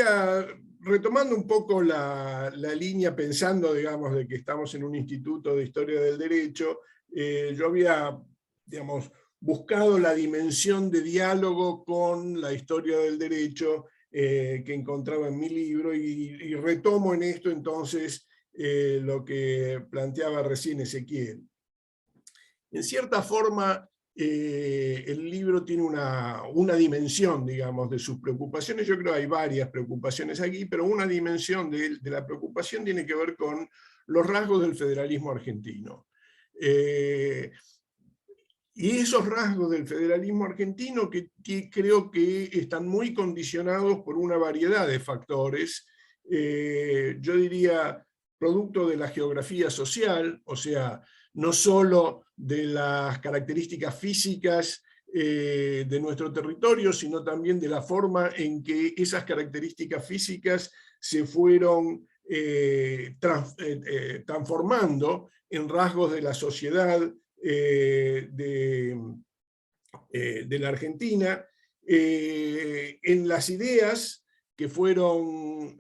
Speaker 4: retomando un poco la línea, pensando, digamos, de que estamos en un instituto de historia del derecho. Yo había, digamos, buscado la dimensión de diálogo con la historia del derecho que encontraba en mi libro, y retomo en esto entonces lo que planteaba recién Ezequiel. En cierta forma, el libro tiene una dimensión, digamos, de sus preocupaciones. Yo creo que hay varias preocupaciones aquí, pero una dimensión de la preocupación tiene que ver con los rasgos del federalismo argentino. Y esos rasgos del federalismo argentino que creo que están muy condicionados por una variedad de factores, yo diría producto de la geografía social, o sea, no solo de las características físicas de nuestro territorio, sino también de la forma en que esas características físicas se fueron transformando en rasgos de la sociedad de la Argentina, en las ideas que fueron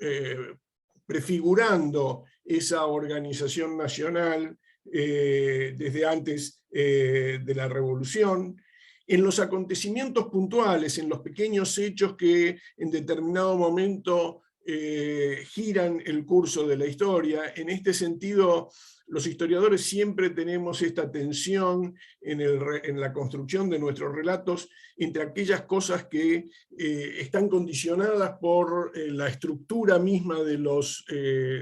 Speaker 4: prefigurando esa organización nacional desde antes de la Revolución, en los acontecimientos puntuales, en los pequeños hechos que en determinado momento giran el curso de la historia. En este sentido, los historiadores siempre tenemos esta tensión en la construcción de nuestros relatos entre aquellas cosas que están condicionadas por la estructura misma de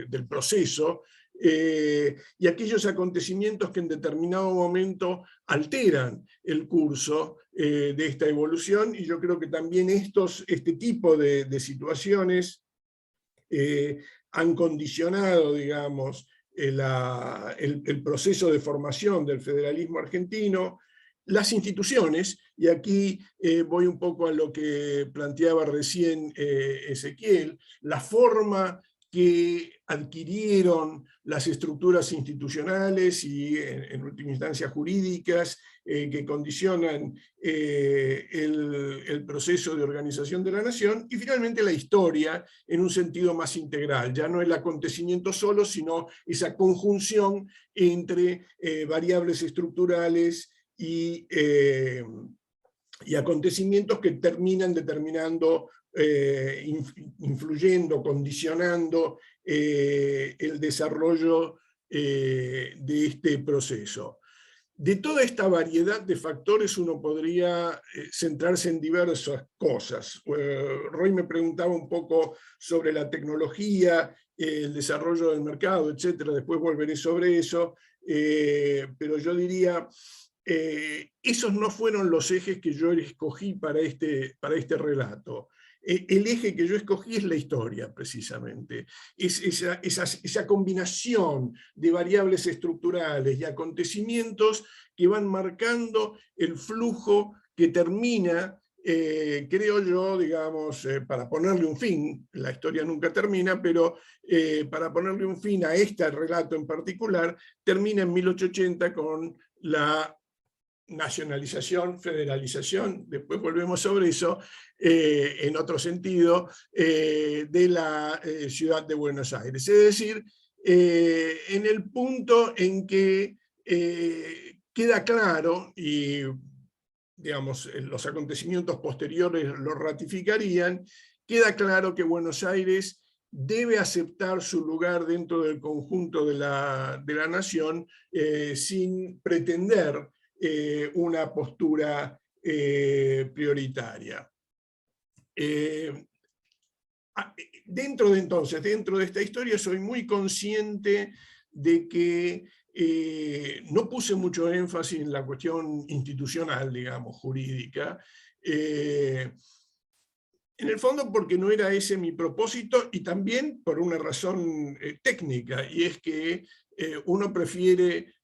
Speaker 4: del proceso, y aquellos acontecimientos que en determinado momento alteran el curso de esta evolución. Y yo creo que también este tipo de situaciones han condicionado, digamos, el proceso de formación del federalismo argentino, las instituciones, y aquí voy un poco a lo que planteaba recién Ezequiel, la forma que adquirieron las estructuras institucionales y en última instancia jurídicas que condicionan el proceso de organización de la nación, y finalmente la historia en un sentido más integral, ya no el acontecimiento solo, sino esa conjunción entre variables estructurales y acontecimientos que terminan determinando, influyendo, condicionando el desarrollo de este proceso. De toda esta variedad de factores uno podría centrarse en diversas cosas. Roy me preguntaba un poco sobre la tecnología, el desarrollo del mercado, etc. Después volveré sobre eso, pero yo diría esos no fueron los ejes que yo escogí para este relato. El eje que yo escogí es la historia, precisamente. Es esa combinación de variables estructurales y acontecimientos que van marcando el flujo que termina, creo yo, digamos, para ponerle un fin, la historia nunca termina, pero para ponerle un fin a este relato en particular, termina en 1880 con la nacionalización, federalización, después volvemos sobre eso, en otro sentido, de la ciudad de Buenos Aires. Es decir, en el punto en que queda claro, y digamos, los acontecimientos posteriores lo ratificarían, queda claro que Buenos Aires debe aceptar su lugar dentro del conjunto de la nación sin pretender una postura prioritaria. Dentro de esta historia soy muy consciente de que no puse mucho énfasis en la cuestión institucional, digamos, jurídica, en el fondo porque no era ese mi propósito, y también por una razón técnica, y es que uno prefiere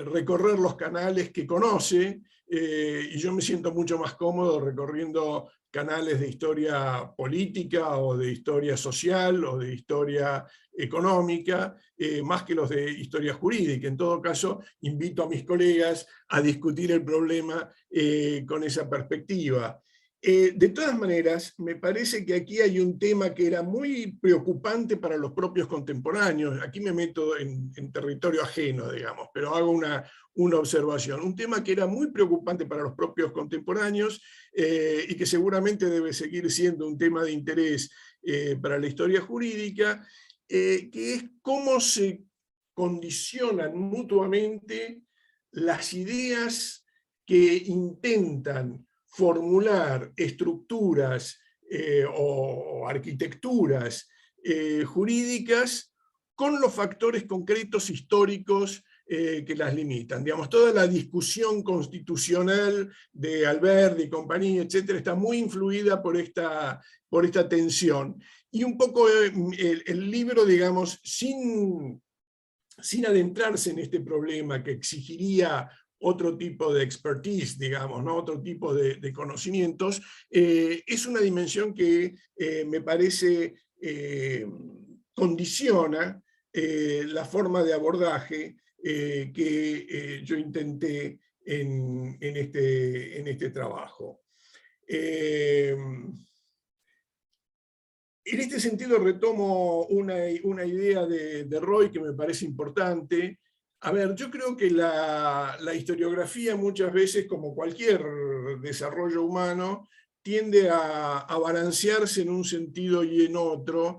Speaker 4: recorrer los canales que conoce, y yo me siento mucho más cómodo recorriendo canales de historia política o de historia social o de historia económica, más que los de historia jurídica. En todo caso, invito a mis colegas a discutir el problema con esa perspectiva. De todas maneras, me parece que aquí hay un tema que era muy preocupante para los propios contemporáneos. Aquí me meto en territorio ajeno, digamos, pero hago una observación. Un tema que era muy preocupante para los propios contemporáneos y que seguramente debe seguir siendo un tema de interés para la historia jurídica, que es cómo se condicionan mutuamente las ideas que intentan formular estructuras o arquitecturas jurídicas con los factores concretos históricos que las limitan. Digamos, toda la discusión constitucional de Alberdi y compañía, etcétera, está muy influida por esta tensión. Y un poco el libro, digamos, sin adentrarse en este problema que exigiría otro tipo de expertise, digamos, ¿no? Otro tipo de conocimientos, es una dimensión que me parece condiciona la forma de abordaje que yo intenté en este trabajo. En este sentido retomo una idea de Roy que me parece importante. A ver, yo creo que la historiografía muchas veces, como cualquier desarrollo humano, tiende a balancearse en un sentido y en otro,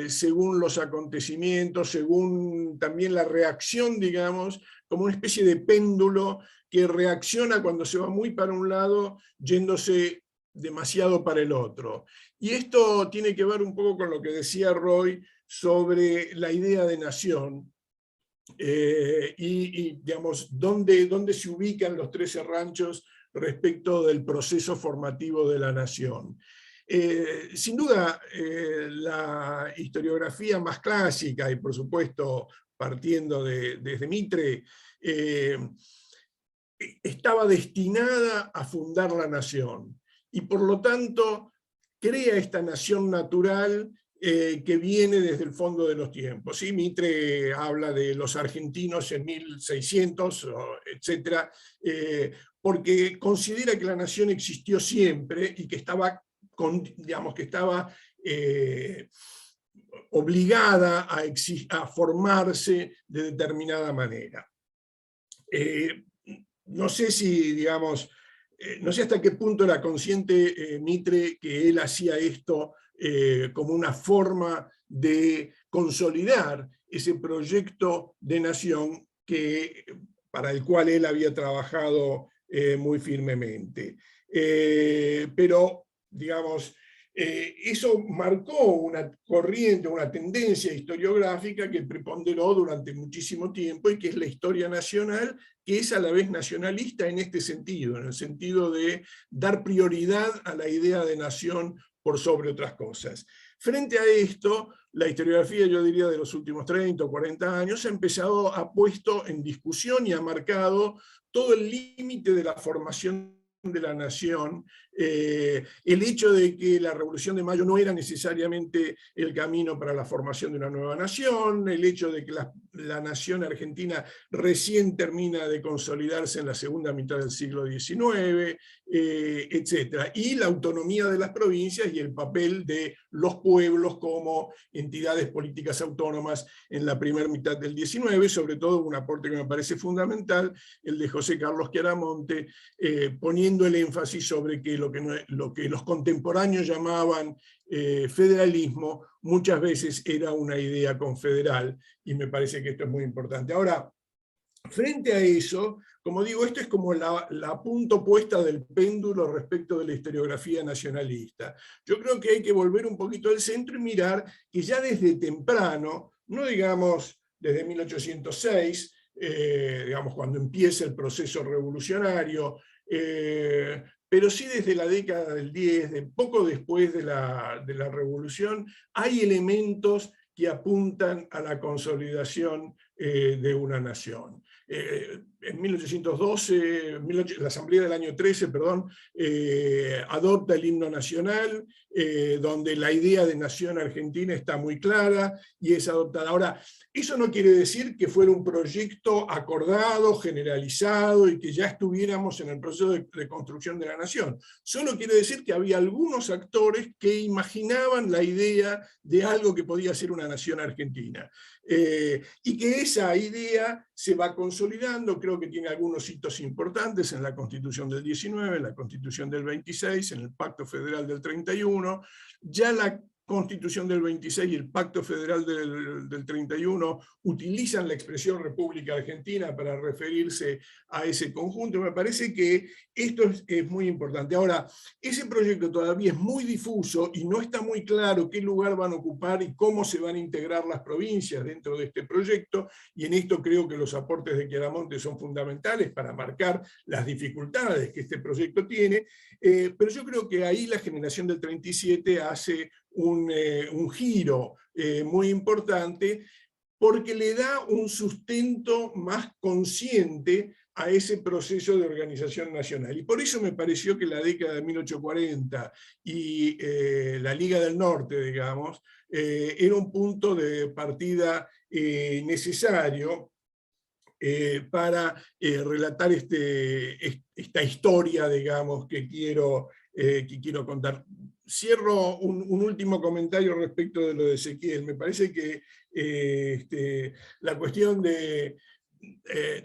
Speaker 4: según los acontecimientos, según también la reacción, digamos, como una especie de péndulo que reacciona cuando se va muy para un lado, yéndose demasiado para el otro. Y esto tiene que ver un poco con lo que decía Roy sobre la idea de nación, digamos, dónde se ubican los 13 ranchos respecto del proceso formativo de la nación. Sin duda, la historiografía más clásica, y por supuesto partiendo desde Mitre, estaba destinada a fundar la nación, y por lo tanto crea esta nación natural que viene desde el fondo de los tiempos. ¿Sí? Mitre habla de los argentinos en 1600, etc., porque considera que la nación existió siempre y que estaba, digamos, que estaba obligada a formarse de determinada manera. No sé si, digamos, no sé hasta qué punto era consciente Mitre que él hacía esto como una forma de consolidar ese proyecto de nación para el cual él había trabajado muy firmemente. Pero, digamos, eso marcó una corriente, una tendencia historiográfica que preponderó durante muchísimo tiempo y que es la historia nacional, que es a la vez nacionalista en este sentido, en el sentido de dar prioridad a la idea de nación por sobre otras cosas. Frente a esto, la historiografía, yo diría, de los últimos 30 o 40 años, ha puesto en discusión y ha marcado todo el límite de la formación de la nación, el hecho de que la Revolución de Mayo no era necesariamente el camino para la formación de una nueva nación, el hecho de que la nación argentina recién termina de consolidarse en la segunda mitad del siglo XIX, etc. Y la autonomía de las provincias y el papel de los pueblos como entidades políticas autónomas en la primera mitad del XIX, sobre todo un aporte que me parece fundamental, el de José Carlos Chiaramonte, poniendo el énfasis sobre que lo que los contemporáneos llamaban federalismo muchas veces era una idea confederal, y me parece que esto es muy importante. Ahora, frente a eso, como digo, esto es como la punta opuesta del péndulo respecto de la historiografía nacionalista. Yo creo que hay que volver un poquito al centro y mirar que ya desde temprano, no digamos desde 1806, digamos cuando empieza el proceso revolucionario, pero sí desde la década del 10, poco después de la Revolución, hay elementos que apuntan a la consolidación de una nación. en 1812, la Asamblea del año 13, perdón, adopta el himno nacional, donde la idea de nación argentina está muy clara y es adoptada. Ahora, eso no quiere decir que fuera un proyecto acordado, generalizado y que ya estuviéramos en el proceso de construcción de la nación. Solo quiere decir que había algunos actores que imaginaban la idea de algo que podía ser una nación argentina. Y que esa idea se va consolidando, creo que tiene algunos hitos importantes en la Constitución del 19, en la Constitución del 26, en el Pacto Federal del 31, ya la Constitución del 26 y el Pacto Federal del 31 utilizan la expresión República Argentina para referirse a ese conjunto. Me parece que esto es muy importante. Ahora, ese proyecto todavía es muy difuso y no está muy claro qué lugar van a ocupar y cómo se van a integrar las provincias dentro de este proyecto, y en esto creo que los aportes de Chiaramonte son fundamentales para marcar las dificultades que este proyecto tiene, pero yo creo que ahí la generación del 37 hace un giro muy importante, porque le da un sustento más consciente a ese proceso de organización nacional. Y por eso me pareció que la década de 1840 y la Liga del Norte, digamos, era un punto de partida necesario para relatar esta historia, digamos, que quiero contar. Cierro un último comentario respecto de lo de Ezequiel. Me parece que la cuestión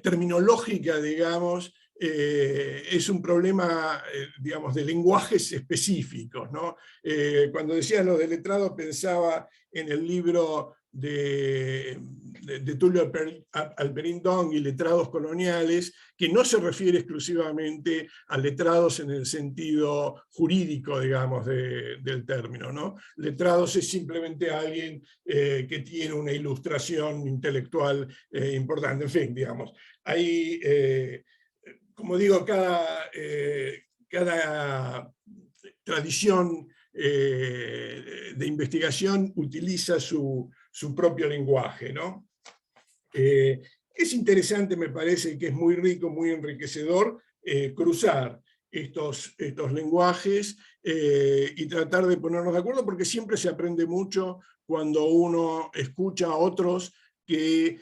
Speaker 4: terminológica, digamos, es un problema, digamos, de lenguajes específicos, ¿no? Cuando decía lo de letrado, pensaba en el libro de Tulio Alperín Dong y Letrados Coloniales, que no se refiere exclusivamente a letrados en el sentido jurídico, digamos, del término, ¿no? Letrados es simplemente alguien que tiene una ilustración intelectual importante. En fin, digamos, hay, como digo, cada tradición de investigación utiliza su propio lenguaje, ¿no? Es interesante, me parece que es muy rico, muy enriquecedor cruzar estos lenguajes y tratar de ponernos de acuerdo, porque siempre se aprende mucho cuando uno escucha a otros que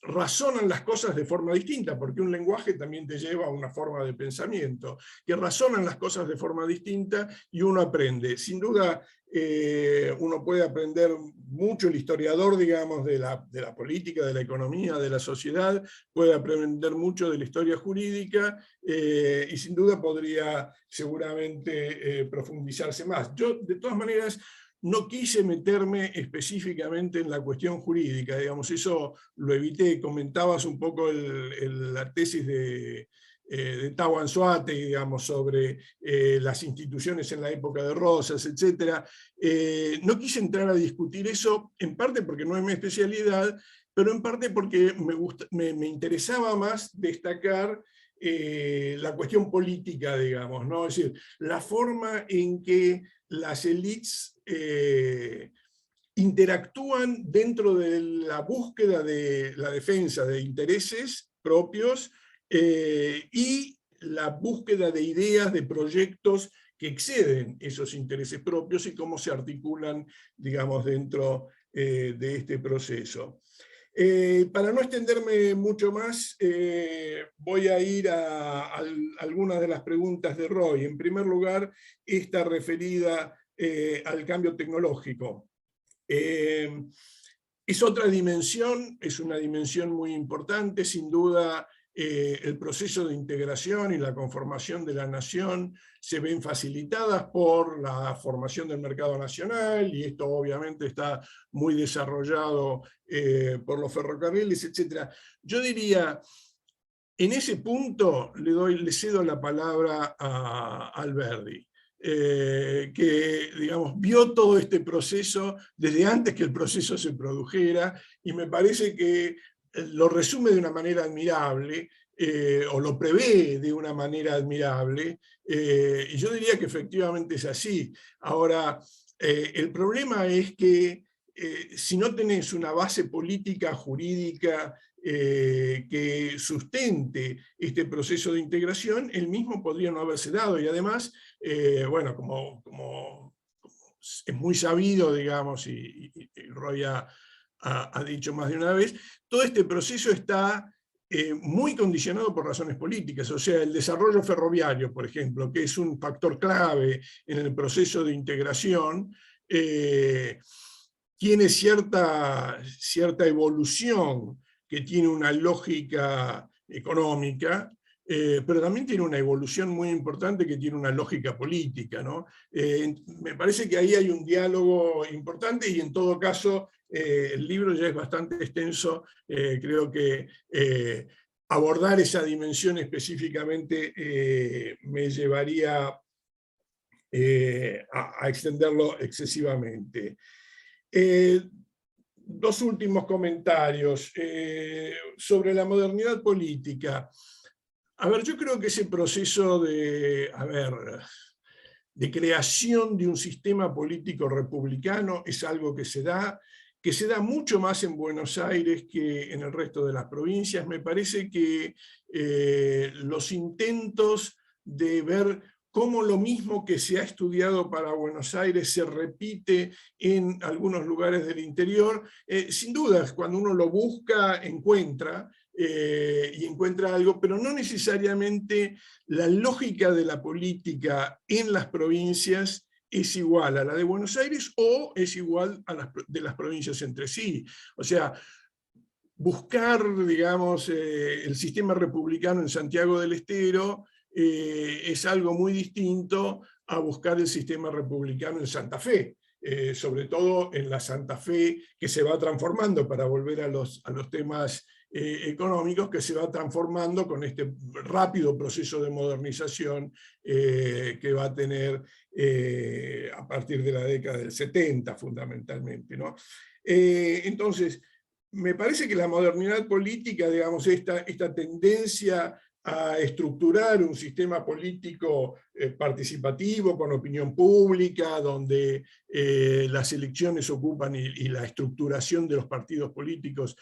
Speaker 4: razonan las cosas de forma distinta, porque un lenguaje también te lleva a una forma de pensamiento, que razonan las cosas de forma distinta y uno aprende. Sin duda, uno puede aprender mucho, el historiador, digamos, de la política, de la economía, de la sociedad, puede aprender mucho de la historia jurídica, y sin duda podría seguramente profundizarse más. Yo, de todas maneras, no quise meterme específicamente en la cuestión jurídica, digamos, eso lo evité. Comentabas un poco la tesis de Tau Anzoátegui, digamos, sobre las instituciones en la época de Rosas, etc. No quise entrar a discutir eso, en parte porque no es mi especialidad, pero en parte porque me interesaba más destacar la cuestión política, digamos, ¿no? Es decir, la forma en que las élites interactúan dentro de la búsqueda de la defensa de intereses propios y la búsqueda de ideas, de proyectos que exceden esos intereses propios y cómo se articulan, digamos, dentro de este proceso. Para no extenderme mucho más, voy a ir a algunas de las preguntas de Roy. En primer lugar, esta referida al cambio tecnológico. Es otra dimensión, es una dimensión muy importante, sin duda. El proceso de integración y la conformación de la nación se ven facilitadas por la formación del mercado nacional, y esto obviamente está muy desarrollado por los ferrocarriles, etc. Yo diría, en ese punto le cedo la palabra a Alberdi, que, digamos, vio todo este proceso desde antes que el proceso se produjera, y me parece que lo resume de una manera admirable, o lo prevé de una manera admirable, y yo diría que efectivamente es así. Ahora, el problema es que si no tenés una base política, jurídica, que sustente este proceso de integración, el mismo podría no haberse dado. Y además, bueno, como es muy sabido, digamos, y Roy ha dicho más de una vez, todo este proceso está muy condicionado por razones políticas. O sea, el desarrollo ferroviario, por ejemplo, que es un factor clave en el proceso de integración, tiene cierta evolución que tiene una lógica económica, pero también tiene una evolución muy importante que tiene una lógica política, ¿no? Me parece que ahí hay un diálogo importante y en todo caso el libro ya es bastante extenso, creo que abordar esa dimensión específicamente me llevaría a extenderlo excesivamente. Dos últimos comentarios sobre la modernidad política. A ver, yo creo que ese proceso de creación de un sistema político republicano es algo que se da mucho más en Buenos Aires que en el resto de las provincias. Me parece que los intentos de ver cómo lo mismo que se ha estudiado para Buenos Aires se repite en algunos lugares del interior, sin dudas, cuando uno lo busca, encuentra, y encuentra algo, pero no necesariamente la lógica de la política en las provincias es igual a la de Buenos Aires o es igual a las provincias entre sí. O sea, buscar, digamos, el sistema republicano en Santiago del Estero es algo muy distinto a buscar el sistema republicano en Santa Fe, sobre todo en la Santa Fe que se va transformando, para volver a los temas económicos, que se va transformando con este rápido proceso de modernización que va a tener a partir de la década del 70 fundamentalmente, ¿no? Entonces, me parece que la modernidad política, digamos, esta tendencia a estructurar un sistema político participativo, con opinión pública, donde las elecciones ocupan y la estructuración de los partidos políticos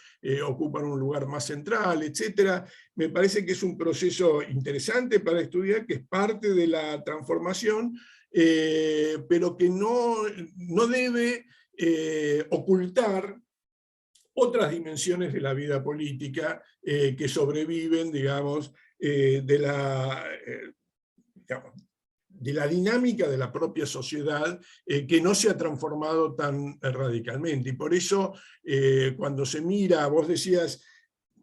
Speaker 4: ocupan un lugar más central, etc. Me parece que es un proceso interesante para estudiar, que es parte de la transformación, pero que no debe ocultar otras dimensiones de la vida política que sobreviven, digamos, de la dinámica de la propia sociedad, que no se ha transformado tan radicalmente. Y por eso, cuando se mira, vos decías,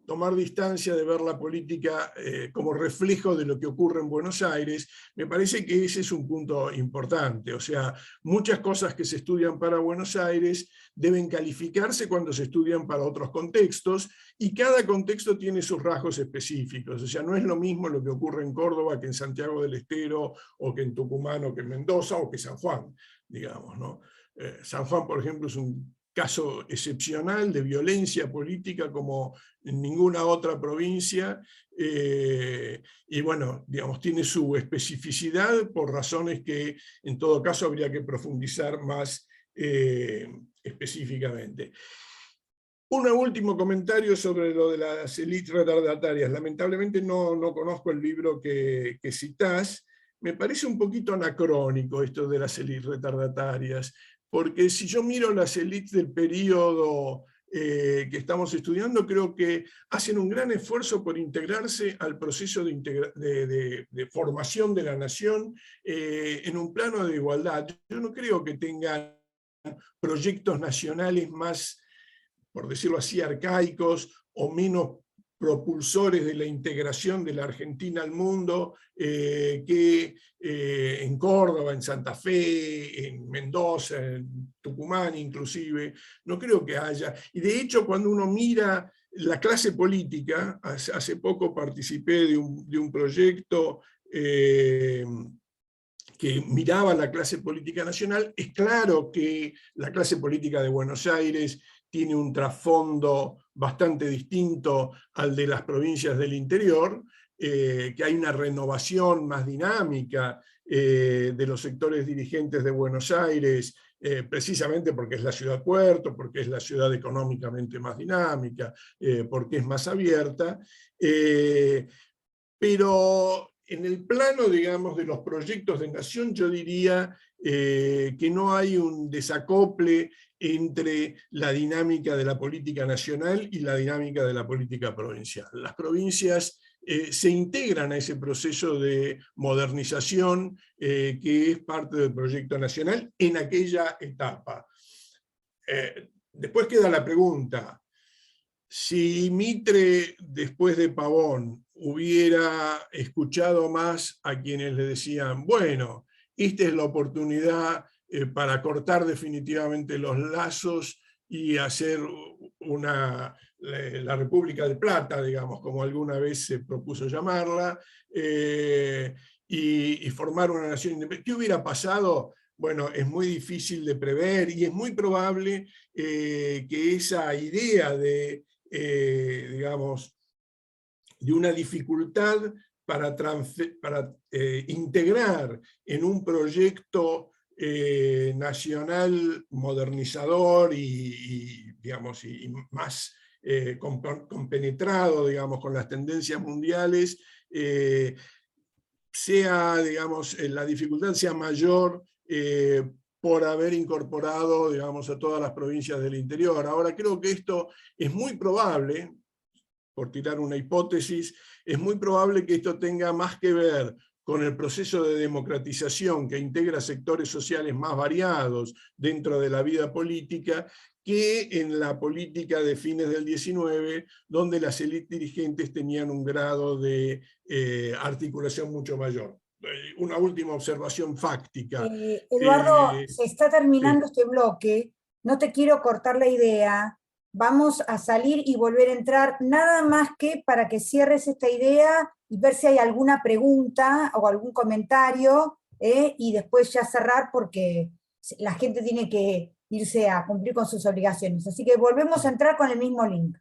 Speaker 4: tomar distancia de ver la política como reflejo de lo que ocurre en Buenos Aires, me parece que ese es un punto importante. O sea, muchas cosas que se estudian para Buenos Aires deben calificarse cuando se estudian para otros contextos, y cada contexto tiene sus rasgos específicos. O sea, no es lo mismo lo que ocurre en Córdoba que en Santiago del Estero, o que en Tucumán, o que en Mendoza, o que San Juan, digamos, ¿no? San Juan, por ejemplo, es un caso excepcional de violencia política como en ninguna otra provincia, y bueno, digamos, tiene su especificidad por razones que en todo caso habría que profundizar más específicamente. Un último comentario sobre lo de las élites retardatarias. Lamentablemente no conozco el libro que citás. Me parece un poquito anacrónico esto de las élites retardatarias, porque si yo miro las élites del periodo que estamos estudiando, creo que hacen un gran esfuerzo por integrarse al proceso de formación de la nación en un plano de igualdad. Yo no creo que tengan proyectos nacionales más, por decirlo así, arcaicos o menos propulsores de la integración de la Argentina al mundo, que en Córdoba, en Santa Fe, en Mendoza, en Tucumán inclusive, no creo que haya. Y de hecho, cuando uno mira la clase política, hace poco participé de un proyecto que miraba la clase política nacional. Es claro que la clase política de Buenos Aires tiene un trasfondo bastante distinto al de las provincias del interior, que hay una renovación más dinámica de los sectores dirigentes de Buenos Aires precisamente porque es la ciudad puerto, porque es la ciudad económicamente más dinámica, porque es más abierta, pero en el plano, digamos, de los proyectos de nación, yo diría que no hay un desacople entre la dinámica de la política nacional y la dinámica de la política provincial. Las provincias se integran a ese proceso de modernización que es parte del proyecto nacional en aquella etapa. Después queda la pregunta: si Mitre, después de Pavón, hubiera escuchado más a quienes le decían, bueno, esta es la oportunidad para cortar definitivamente los lazos y hacer la República de Plata, digamos, como alguna vez se propuso llamarla, y formar una nación independiente. ¿Qué hubiera pasado? Bueno, es muy difícil de prever y es muy probable que esa idea de, digamos, de una dificultad para integrar en un proyecto nacional modernizador digamos, y más compenetrado, digamos, con las tendencias mundiales, digamos, la dificultad sea mayor por haber incorporado, digamos, a todas las provincias del interior. Ahora, creo que esto es muy probable, por tirar una hipótesis, es muy probable que esto tenga más que ver con el proceso de democratización que integra sectores sociales más variados dentro de la vida política, que en la política de fines del 19, donde las élites dirigentes tenían un grado de articulación mucho mayor. Una última observación fáctica.
Speaker 1: Eduardo, se está terminando
Speaker 4: sí.
Speaker 1: este bloque, no te quiero cortar la idea, vamos a salir y volver a entrar, nada más que para que cierres esta idea y ver si hay alguna pregunta o algún comentario, y después ya cerrar porque la gente tiene que irse a cumplir con sus obligaciones. Así que volvemos a entrar con el mismo link.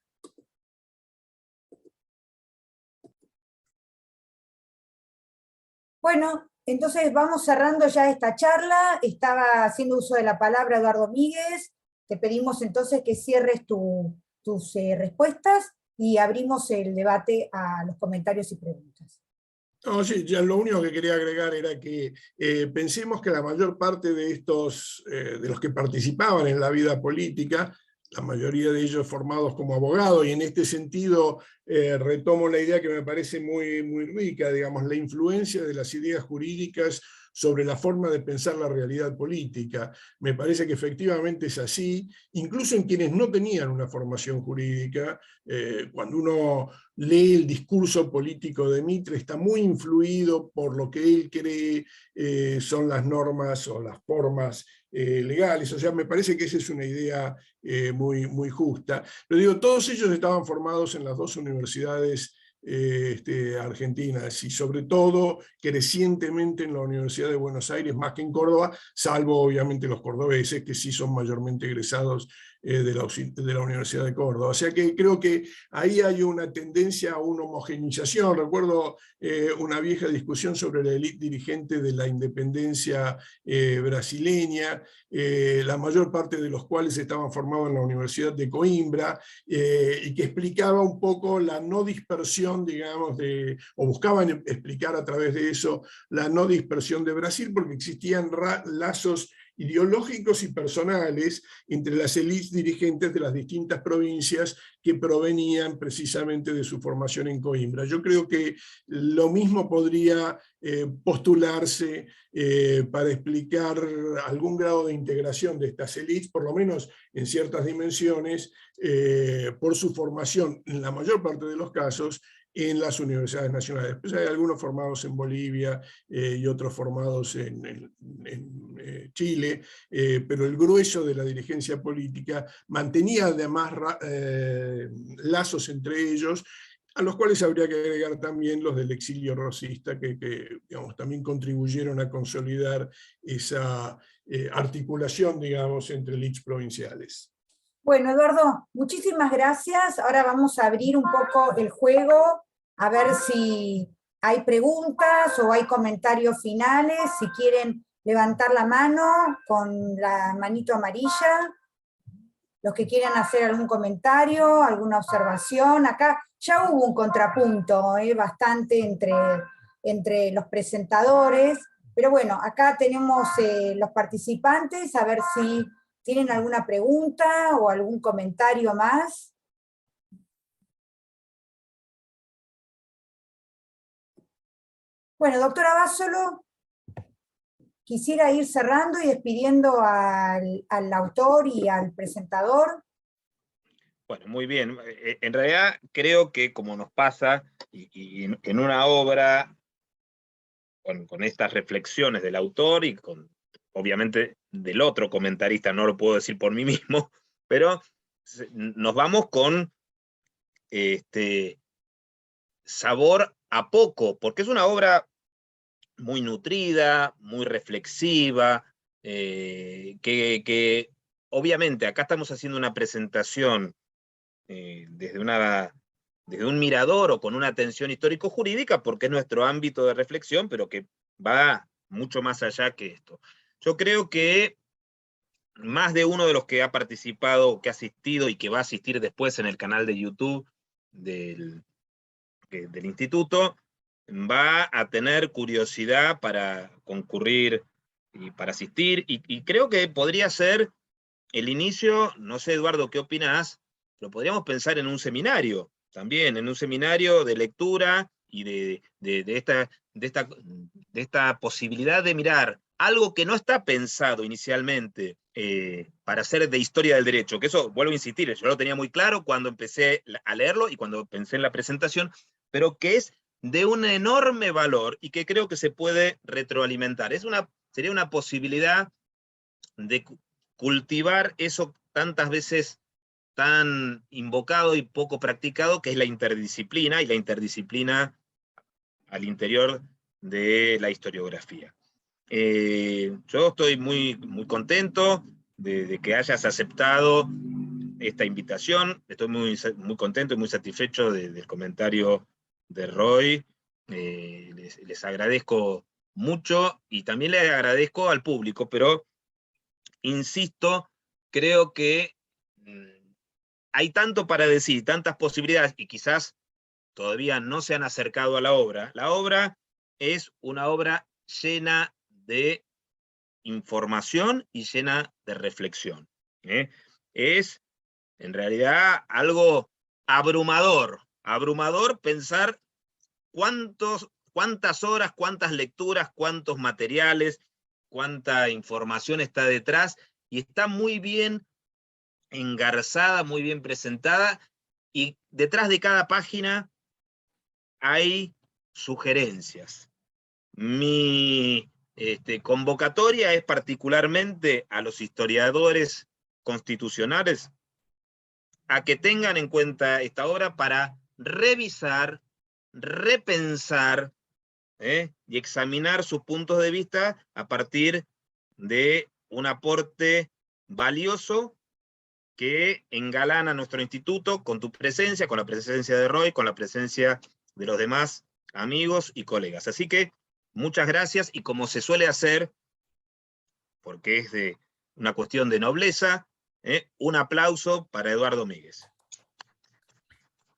Speaker 1: Bueno, entonces vamos cerrando ya esta charla. Estaba haciendo uso de la palabra Eduardo Míguez. Te pedimos entonces que cierres tus respuestas y abrimos el debate a los comentarios y preguntas.
Speaker 4: No, sí, ya lo único que quería agregar era que pensemos que la mayor parte de estos, de los que participaban en la vida política, la mayoría de ellos formados como abogados, y en este sentido retomo la idea que me parece muy, muy rica, digamos, la influencia de las ideas jurídicas sobre la forma de pensar la realidad política. Me parece que efectivamente es así, incluso en quienes no tenían una formación jurídica. Cuando uno lee el discurso político de Mitre, está muy influido por lo que él cree son las normas o las formas legales. O sea, me parece que esa es una idea muy, muy justa. Pero digo, todos ellos estaban formados en las dos universidades argentinas, y sobre todo crecientemente en la Universidad de Buenos Aires, más que en Córdoba, salvo obviamente los cordobeses, que sí son mayormente egresados de la Universidad de Córdoba. O sea que creo que ahí hay una tendencia a una homogenización. Recuerdo una vieja discusión sobre la élite dirigente de la independencia brasileña, la mayor parte de los cuales estaban formados en la Universidad de Coimbra, y que explicaba un poco la no dispersión, digamos, o buscaban explicar a través de eso la no dispersión de Brasil, porque existían lazos ideológicos y personales entre las élites dirigentes de las distintas provincias que provenían precisamente de su formación en Coimbra. Yo creo que lo mismo podría postularse para explicar algún grado de integración de estas élites, por lo menos en ciertas dimensiones, por su formación, en la mayor parte de los casos, en las universidades nacionales. Pues hay algunos formados en Bolivia y otros formados en Chile, pero el grueso de la dirigencia política mantenía además lazos entre ellos, a los cuales habría que agregar también los del exilio rosista, que digamos, también contribuyeron a consolidar esa articulación, digamos, entre élites provinciales.
Speaker 1: Bueno, Eduardo, muchísimas gracias. Ahora vamos a abrir un poco el juego, a ver si hay preguntas o hay comentarios finales. Si quieren levantar la mano con la manito amarilla. Los que quieran hacer algún comentario, alguna observación. Acá ya hubo un contrapunto bastante entre los presentadores, pero bueno, acá tenemos los participantes, a ver si tienen alguna pregunta o algún comentario más. Bueno, doctora Abasolo, quisiera ir cerrando y despidiendo al autor y al presentador.
Speaker 3: Bueno, muy bien. En realidad creo que como nos pasa, y en una obra, con estas reflexiones del autor y obviamente del otro comentarista, no lo puedo decir por mí mismo, pero nos vamos con sabor a poco, porque es una obra muy nutrida, muy reflexiva, que obviamente acá estamos haciendo una presentación desde un mirador o con una atención histórico-jurídica, porque es nuestro ámbito de reflexión, pero que va mucho más allá que esto. Yo creo que más de uno de los que ha participado, que ha asistido y que va a asistir después en el canal de YouTube del instituto, va a tener curiosidad para concurrir y para asistir, y creo que podría ser el inicio, no sé, Eduardo, ¿qué opinás? Pero podríamos pensar en un seminario, también, en un seminario de lectura y de esta posibilidad de mirar algo que no está pensado inicialmente para ser de historia del derecho, que eso, vuelvo a insistir, yo lo tenía muy claro cuando empecé a leerlo y cuando pensé en la presentación, pero que es de un enorme valor y que creo que se puede retroalimentar. Sería una posibilidad de cultivar eso tantas veces tan invocado y poco practicado, que es la interdisciplina, y la interdisciplina al interior de la historiografía. Yo estoy muy, muy contento de que hayas aceptado esta invitación, estoy muy, muy contento y muy satisfecho del comentario de Roy, les agradezco mucho, y también le agradezco al público, pero insisto, creo que hay tanto para decir, tantas posibilidades, y quizás todavía no se han acercado a la obra. La obra es una obra llena de información y llena de reflexión. Es, en realidad, algo abrumador pensar cuántas horas, cuántas lecturas, cuántos materiales, cuánta información está detrás, y está muy bien engarzada, muy bien presentada, y detrás de cada página hay sugerencias. Mi convocatoria es particularmente a los historiadores constitucionales a que tengan en cuenta esta obra para revisar, repensar y examinar sus puntos de vista a partir de un aporte valioso que engalana nuestro instituto con tu presencia, con la presencia de Roy, con la presencia de los demás amigos y colegas. Así que muchas gracias, y como se suele hacer, porque es de una cuestión de nobleza, un aplauso para Eduardo Míguez.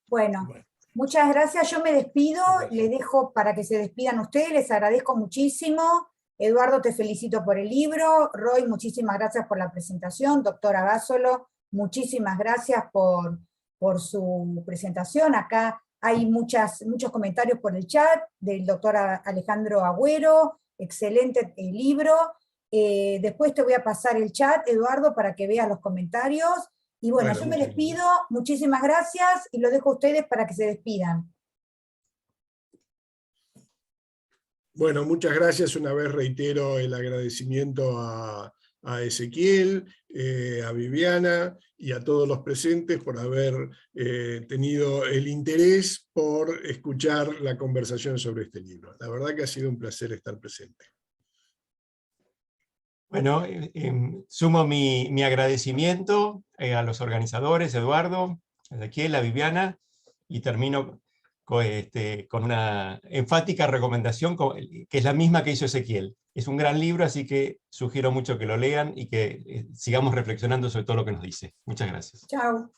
Speaker 1: Bueno, muchas gracias, yo me despido, les dejo para que se despidan ustedes, les agradezco muchísimo. Eduardo, te felicito por el libro. Roy, muchísimas gracias por la presentación. Doctora Abasolo, muchísimas gracias por su presentación. Acá hay muchos comentarios por el chat del doctor Alejandro Agüero. Excelente el libro. Después te voy a pasar el chat, Eduardo, para que veas los comentarios. Y bueno, yo me despido. Muchísimas gracias y lo dejo a ustedes para que se despidan.
Speaker 4: Bueno, muchas gracias. Una vez reitero el agradecimiento a Ezequiel, a Viviana y a todos los presentes por haber tenido el interés por escuchar la conversación sobre este libro. La verdad que ha sido un placer estar presente.
Speaker 2: Bueno, sumo mi agradecimiento a los organizadores, Eduardo, a Ezequiel, a Viviana, y termino con una enfática recomendación que es la misma que hizo Ezequiel. Es un gran libro, así que sugiero mucho que lo lean y que sigamos reflexionando sobre todo lo que nos dice. Muchas gracias.
Speaker 1: Chao.